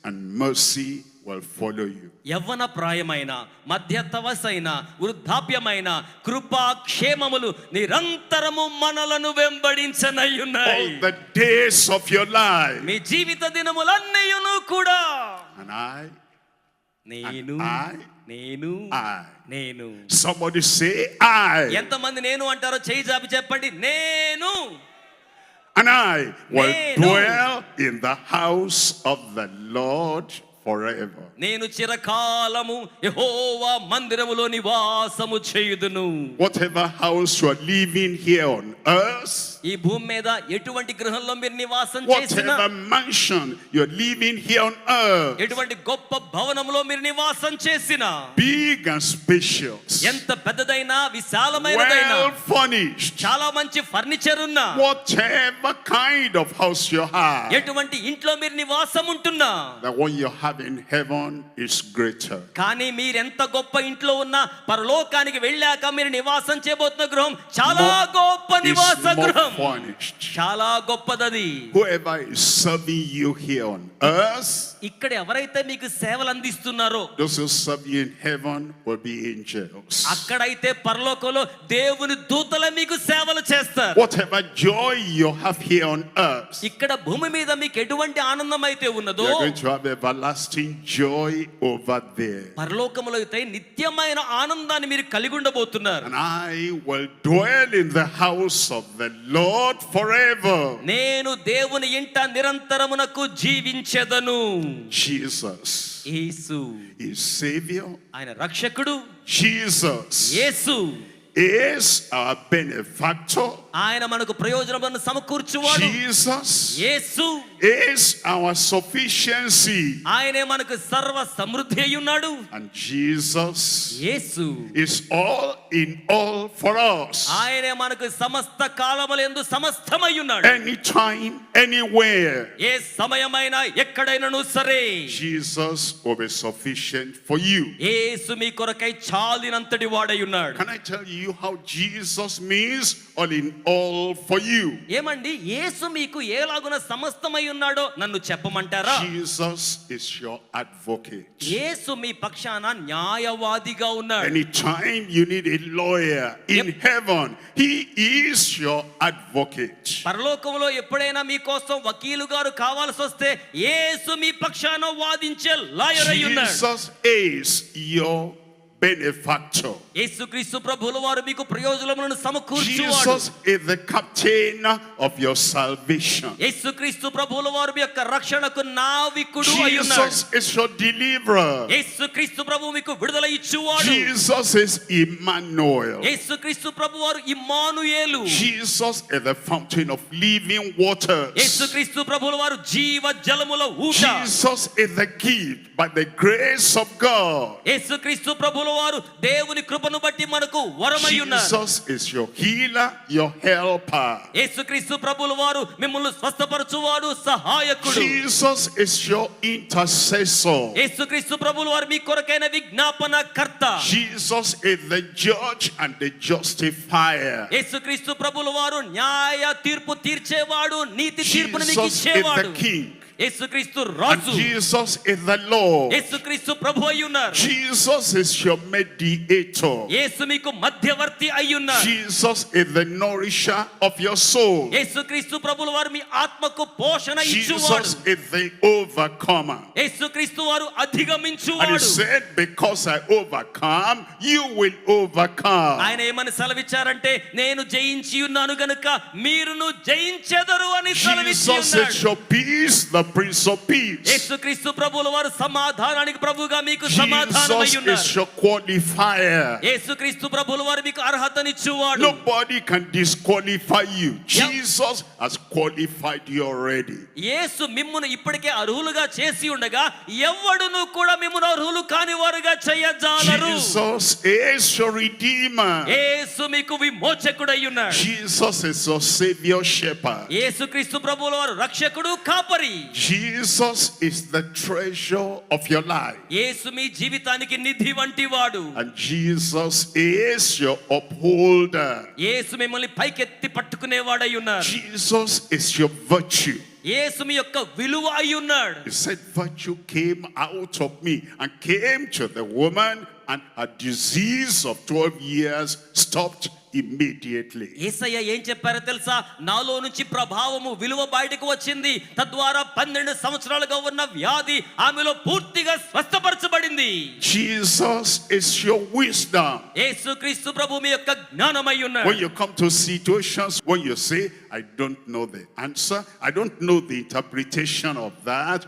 and mercy will follow you.
యవ్వన ప్రాయమైన, మధ్యస్థ వయసైన, వృద్ధాప్యమైన కృపా క్షేమములు నిరంతరము మనలను వెంబడించనయ్యున్నాయి.
All the days of your life.
మీ జీవిత దినములన్నీయును కూడా.
And
నేను
I.
నేను
I.
నేను.
Somebody say I.
ఎంతమంది నేను అంటారో చేయి జాపి చెప్పండి. నేను.
And I will
నేను.
dwell in the house of the Lord forever.
నేను చిరకాలము యెహోవా మందిరములో నివాసము చేయుదును.
Whatever house you are living here on earth,
ఈ భూమి మీద ఎటువంటి గృహంలో మీరు నివాసం చేసినా,
whatever mansion you are living here on earth,
ఎటువంటి గొప్ప భవనంలో మీరు నివాసం చేసినా,
big and spacious,
ఎంత పెద్దదైనా విశాలమైనదైనా,
well furnished,
చాలా మంచి ఫర్నిచర్ ఉన్నా,
whatever kind of house you have,
ఎటువంటి ఇంట్లో మీరు నివాసం ఉంటున్నా,
the one you have in heaven is greater.
కానీ మీరెంత గొప్ప ఇంట్లో ఉన్నా పరలోకానికి వెళ్ళాక మీరు నివాసం చేయబోతున్న గృహం చాలా గొప్ప నివాస గృహం,
Furnished.
చాలా గొప్పదది.
Whoever is serving you here on earth,
ఇక్కడ ఎవరైతే మీకు సేవలు అందిస్తున్నారో,
those who serve you in heaven will be angels.
అక్కడైతే పరలోకంలో దేవుని దూతలు మీకు సేవలు చేస్తారు.
Whatever joy you have here on earth,
ఇక్కడ భూమి మీద మీకు ఎటువంటి ఆనందం అయితే ఉన్నదో,
you're going to have everlasting joy over there.
పరలోకములో అయితే నిత్యమైన ఆనందాన్ని మీరు కలిగి ఉండబోతున్నారు.
And I will dwell in the house of the Lord forever.
నేను దేవుని ఇంట నిరంతరమునకు జీవించెదను.
Jesus
Yesu
is Savior.
ఆయన రక్షకుడు.
Jesus
Yesu
is our benefactor.
ఆయన మనకు ప్రయోజనములను సమకూర్చువాడు.
Jesus
Yesu
is our sufficiency.
ఆయనే మనకు సర్వ సమృద్ధి అయి ఉన్నాడు.
And Jesus
Yesu
is all in all for us.
ఆయనే మనకు సమస్త కాలములందు సమస్తమై ఉన్నాడు.
Anytime, anywhere,
ఏ సమయమైనా ఎక్కడైనాను సరే
Jesus will be sufficient for you.
యేసు మీ కొరకై చాలినంతటి వాడై ఉన్నాడు.
Can I tell you how Jesus means all in all for you?
ఏమండి, యేసు మీకు ఏలాగున సమస్తమై ఉన్నాడో నన్ను చెప్పమంటారా?
Jesus is your advocate.
యేసు మీ పక్షాన న్యాయవాదిగా ఉన్నాడు.
Anytime you need a lawyer in heaven, he is your advocate.
పరలోకంలో ఎప్పుడైనా మీకోసం వకీలు గారు కావాల్సి వస్తే యేసు మీ పక్షాన వాదించే లాయర్ అయి ఉన్నాడు.
Jesus is your benefactor.
యేసుక్రీస్తు ప్రభువుల వారు మీకు ప్రయోజనములను సమకూర్చువాడు.
Jesus is the captain of your salvation.
యేసుక్రీస్తు ప్రభువుల వారు మీ యొక్క రక్షణకు నావికుడు అయి ఉన్నాడు.
Jesus is your deliverer.
యేసుక్రీస్తు ప్రభువు మీకు విడుదల ఇచ్చువాడు.
Jesus is Emmanuel.
యేసుక్రీస్తు ప్రభువారు Immanuel.
Jesus is the fountain of living waters.
యేసుక్రీస్తు ప్రభువుల వారు జీవ జలముల ఊట.
Jesus is the gift by the grace of God.
యేసుక్రీస్తు ప్రభువుల వారు దేవుని కృపను బట్టి మనకు వరమై ఉన్నారు.
Jesus is your healer, your helper.
యేసుక్రీస్తు ప్రభువుల వారు మిమ్మల్ని స్వస్థపరచువాడు, సహాయకుడు.
Jesus is your intercessor.
యేసుక్రీస్తు ప్రభువుల వారు మీ కొరకైన విజ్ఞాపన కర్త.
Jesus is the judge and the justifier.
యేసుక్రీస్తు ప్రభువుల వారు న్యాయ తీర్పు తీర్చేవాడు, నీతి తీర్పును మీకు
Jesus is
ఇచ్చేవాడు.
the king.
యేసుక్రీస్తు
And
Raju.
Jesus is the Lord.
యేసుక్రీస్తు ప్రభు అయి ఉన్నారు.
Jesus is your mediator.
యేసు మీకు మధ్యవర్తి అయి ఉన్నారు.
Jesus is the nourisher of your soul.
యేసుక్రీస్తు ప్రభువుల వారు మీ ఆత్మకు పోషణ ఇచ్చువాడు.
Jesus is the overcomer.
యేసుక్రీస్తు వారు
And he
అధిగమించువాడు.
said, because I overcome, you will overcome.
ఆయన ఏమని సెలవిచ్చారంటే, నేను జయించి ఉన్నాను గనుక మీరును జయించెదరు అని సెలవిచ్చి
Jesus is
ఉన్నాడు.
your peace, the Prince of Peace.
యేసుక్రీస్తు ప్రభువుల వారు సమాధానానికి ప్రభువుగా మీకు సమాధానమై
Jesus
ఉన్నారు.
is your qualifier.
యేసుక్రీస్తు ప్రభువుల వారు మీకు అర్హతనిచ్చువాడు.
Nobody can disqualify you. Jesus has qualified you already.
యేసు మిమ్మును ఇప్పటికే అర్హులుగా చేసి ఉండగా ఎవ్వడును కూడా మిమ్మును అర్హులు కాని వారుగా చేయజాలరు.
Jesus is your redeemer.
యేసు మీకు విమోచకుడై ఉన్నాడు.
Jesus is your savior shepherd.
యేసుక్రీస్తు ప్రభువుల వారు రక్షకుడు, కాపరి.
Jesus is the treasure of your life.
యేసు మీ జీవితానికి నిధి వంటి వాడు.
And Jesus is your upholder.
యేసు మిమ్మల్ని పైకెత్తి పట్టుకునేవాడై ఉన్నారు.
Jesus is your virtue.
యేసు మీ యొక్క విలువ అయి ఉన్నాడు.
He said, virtue came out of me and came to the woman, and her disease of 12 years stopped immediately.
యేసయ్య ఏం చెప్పారో తెలుసా? నాలో నుంచి ప్రభావము, విలువ బయటకు వచ్చింది. తద్వారా 12 సంవత్సరాలుగా ఉన్న వ్యాధి ఆమెలో పూర్తిగా స్వస్థపరచబడింది.
Jesus is your wisdom.
యేసుక్రీస్తు ప్రభు మీ యొక్క జ్ఞానమై ఉన్నాడు.
When you come to situations when you say, I don't know the answer, I don't know the interpretation of that,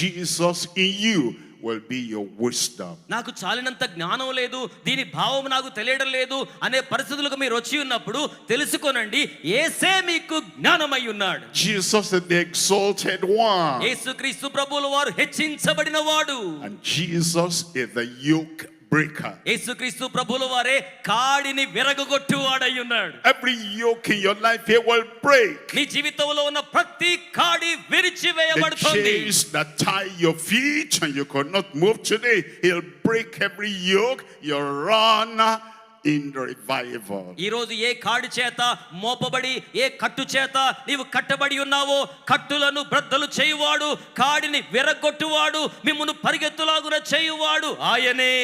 Jesus in you will be your wisdom.
నాకు చాలినంత జ్ఞానం లేదు, దీని భావం నాకు తెలియడం లేదు అనే పరిస్థితులకు మీరు వచ్చి ఉన్నప్పుడు తెలుసుకోనండి, యేసే మీకు జ్ఞానమై ఉన్నాడు.
Jesus is the exalted one.
యేసుక్రీస్తు ప్రభువుల వారు హెచ్చించబడిన వాడు.
And Jesus is the yoke breaker.
యేసుక్రీస్తు ప్రభువుల వారే కాడిని విరగగొట్టువాడై ఉన్నాడు.
Every yoke in your life he will break.
నీ జీవితంలో ఉన్న ప్రతి కాడి విరిచి
The
వేయబడుతుంది.
chains that tie your feet and you could not move today, he'll break every yoke. You run in revival.
ఈ రోజు ఏ కాడి చేత మోపబడి, ఏ కట్టు చేత నీవు కట్టబడి ఉన్నావో, కట్టులను బ్రద్దలు చేయువాడు, కాడిని విరగొట్టువాడు, మిమ్మును పరిగెత్తులాగున చేయువాడు ఆయనే.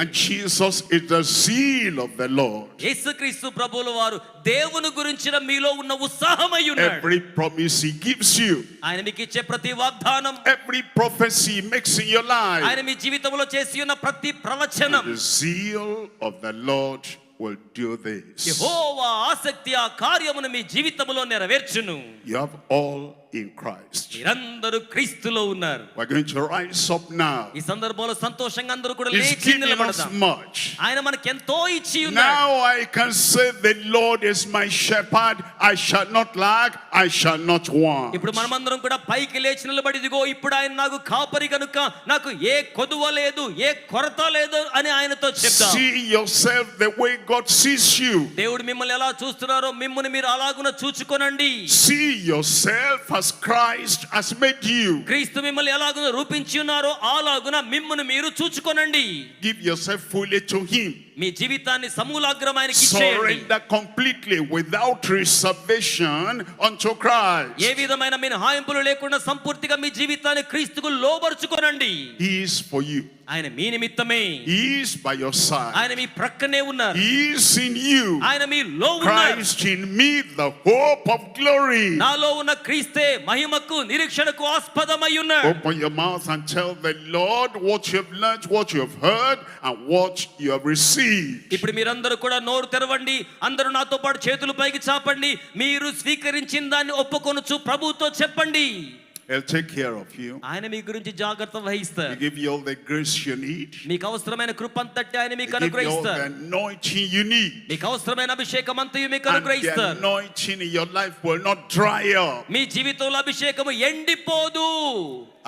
And Jesus is the zeal of the Lord.
యేసుక్రీస్తు ప్రభువుల వారు దేవుని గురించిన మీలో ఉన్న ఉత్సాహమై ఉన్నాడు.
Every promise he gives you,
ఆయన మీకు ఇచ్చే ప్రతి వాగ్దానం,
every prophecy he makes in your life,
ఆయన మీ జీవితంలో చేసి ఉన్న ప్రతి ప్రవచనం,
the zeal of the Lord will do this.
యెహోవా ఆసక్తి ఆ కార్యమును మీ జీవితంలో నెరవేర్చును.
You have all in Christ.
మీరందరూ క్రీస్తులో ఉన్నారు.
We're going to rise up now.
ఈ సందర్భంలో సంతోషంగా అందరూ కూడా
He's
లేచి
given us
నిలబడదాం.
much.
ఆయన మనకి ఎంతో ఇచ్చి ఉన్నాడు.
Now I can say the Lord is my shepherd. I shall not lack. I shall not want.
ఇప్పుడు మనమందరం కూడా పైకి లేచి నిలబడి, ఇదిగో ఇప్పుడు ఆయన నాకు కాపరి కనుక నాకు ఏ కొదువ లేదు, ఏ కొరత లేదు అని ఆయనతో చెప్తాం.
See yourself the way God sees you.
దేవుడు మిమ్మల్ని ఎలా చూస్తున్నారో మిమ్మల్ని మీరు అలాగున చూచుకోనండి.
See yourself as Christ has made you.
క్రీస్తు మిమ్మల్ని ఎలాగున రూపించి ఉన్నారో అలాగున మిమ్మల్ని మీరు చూచుకోనండి.
Give yourself fully to him.
మీ జీవితాన్ని సమూలాగ్రం ఆయనకి ఇచ్చేయండి.
Surrender completely without reservation unto Christ.
ఏ విధమైన మినహాయింపులు లేకుండా సంపూర్తిగా మీ జీవితాన్ని క్రీస్తుకు లోబరుచుకోనండి.
He is for you.
ఆయన మీ నిమిత్తమే.
He is by your side.
ఆయన మీ ప్రక్కనే ఉన్నారు.
He is in you.
ఆయన మీలో ఉన్నారు.
Christ in me, the hope of glory.
నాలో ఉన్న క్రీస్తే మహిమకు నిరీక్షణకు ఆస్పదమై ఉన్నాడు.
Open your mouth and tell the Lord what you have learned, what you have heard, and what you have received.
ఇప్పుడు మీరందరూ కూడా నోరు తెరవండి. అందరూ నాతో పాటు చేతులు పైకి చాపండి. మీరు స్వీకరించిన దాన్ని ఒప్పుకొనుచు ప్రభువుతో చెప్పండి.
He'll take care of you.
ఆయన మీ గురించి జాగ్రత్త వహిస్తారు.
He'll give you all the grace you need.
మీకు అవసరమైన కృపంతటి ఆయన మీకు
He'll give you all the
అనుగ్రహిస్తారు.
anointing you need.
మీకు అవసరమైన అభిషేకం అంతయు మీకు
And the
అనుగ్రహిస్తారు.
anointing in your life will not dry up.
మీ జీవితంలో అభిషేకము ఎండిపోదు.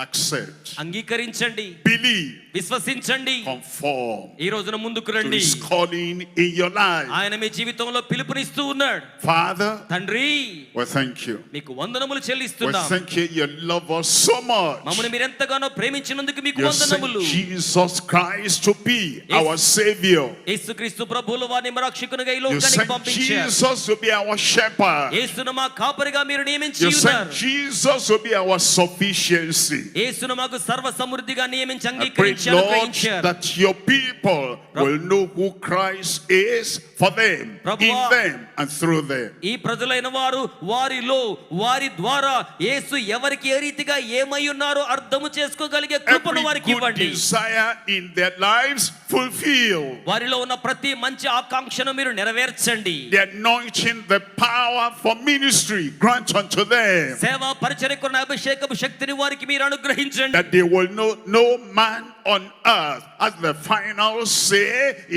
Accept.
అంగీకరించండి,
Believe.
విశ్వసించండి,
Conform
ఈ రోజున ముందుకు
to
రండి.
His calling in your life.
ఆయన మీ జీవితంలో పిలుపునిస్తూ ఉన్నాడు.
Father,
తండ్రి,
we thank you.
మీకు వందనములు
We
చెల్లిస్తున్నాం.
thank you. You love us so much.
మమ్మల్ని మీరు ఎంతగానో ప్రేమించినందుకు మీకు
You sent
వందనములు.
Jesus Christ to be our Savior.
యేసుక్రీస్తు ప్రభువుల వారిని మా రక్షకునిగా ఈ
You
లోకానికి
sent
పంపించారు.
Jesus to be our shepherd.
యేసును మా కాపరిగా మీరు నియమించి
You sent
ఉన్నారు.
Jesus to be our sufficiency.
యేసును మాకు సర్వ సమృద్ధిగా నియమించి
I pray,
అంగీకరించి
Lord,
అనుగ్రహించారు.
that your people will know who Christ is for them, in
Prabhuva,
them, and through them.
ఈ ప్రజలైన వారు వారిలో వారి ద్వారా యేసు ఎవరికి ఏ రీతిగా ఏమై ఉన్నారో అర్థము చేసుకోగలిగే కృపను
Every
వారికి
good
ఇవ్వండి.
desire in their lives fulfill.
వారిలో ఉన్న ప్రతి మంచి ఆకాంక్షను మీరు నెరవేర్చండి.
The anointing, the power for ministry grant unto them,
సేవా పరిచర్యకున్న అభిషేకపు శక్తిని వారికి మీరు అనుగ్రహించండి.
that they will know no man on earth as the final say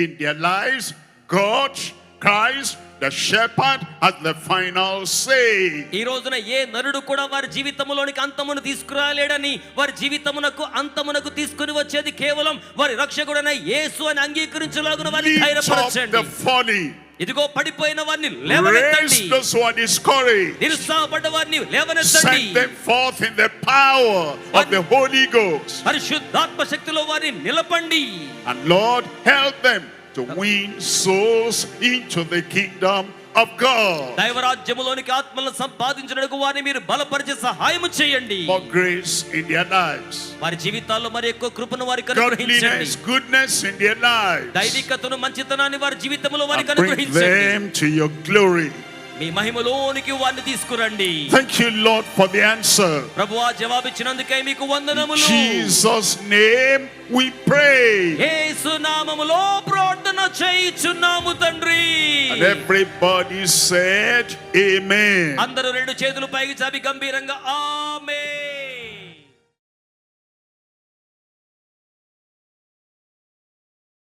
in their lives. God, Christ, the shepherd, has the final say.
ఈ రోజున ఏ నరుడు కూడా వారి జీవితములోనికి అంతమును తీసుకురాలేడని, వారి జీవితమునకు అంతమునకు తీసుకుని వచ్చేది కేవలం వారి రక్షకుడైన యేసు అని అంగీకరించలాగున వారిని
Lift up
ధైర్యపరచండి.
the falling.
ఇదిగో పడిపోయిన వారిని
Raise
లేవనెత్తండి.
those who are discouraged.
నిరుత్సాహపడ్డ వారిని లేవనెత్తండి.
Send them forth in the power of the Holy Ghost.
పరిశుద్ధాత్మ శక్తిలో వారిని నిలపండి.
And Lord, help them to win souls into the kingdom of God.
దైవరాజ్యములోనికి ఆత్మలను సంపాదించడానికి వారిని మీరు బలపరిచే సహాయము చేయండి.
For grace in their lives.
వారి జీవితాల్లో మరి ఎక్కువ కృపను వారికి అనుగ్రహించండి.
Godliness, goodness in their lives.
దైవికతను మంచితనాన్ని వారి జీవితంలో వారికి
And bring
అనుగ్రహించండి.
them to your glory.
మీ మహిమలోనికి వారిని తీసుకురండి.
Thank you, Lord, for the answer.
ప్రభువా, జవాబిచ్చినందుకే మీకు
In
వందనములు.
Jesus' name we pray.
యేసు నామములో ప్రార్థన చేయుచున్నాము తండ్రి.
And everybody said, Amen.
అందరూ రెండు చేతులు పైకి చాపి గంభీరంగా ఆమేన్.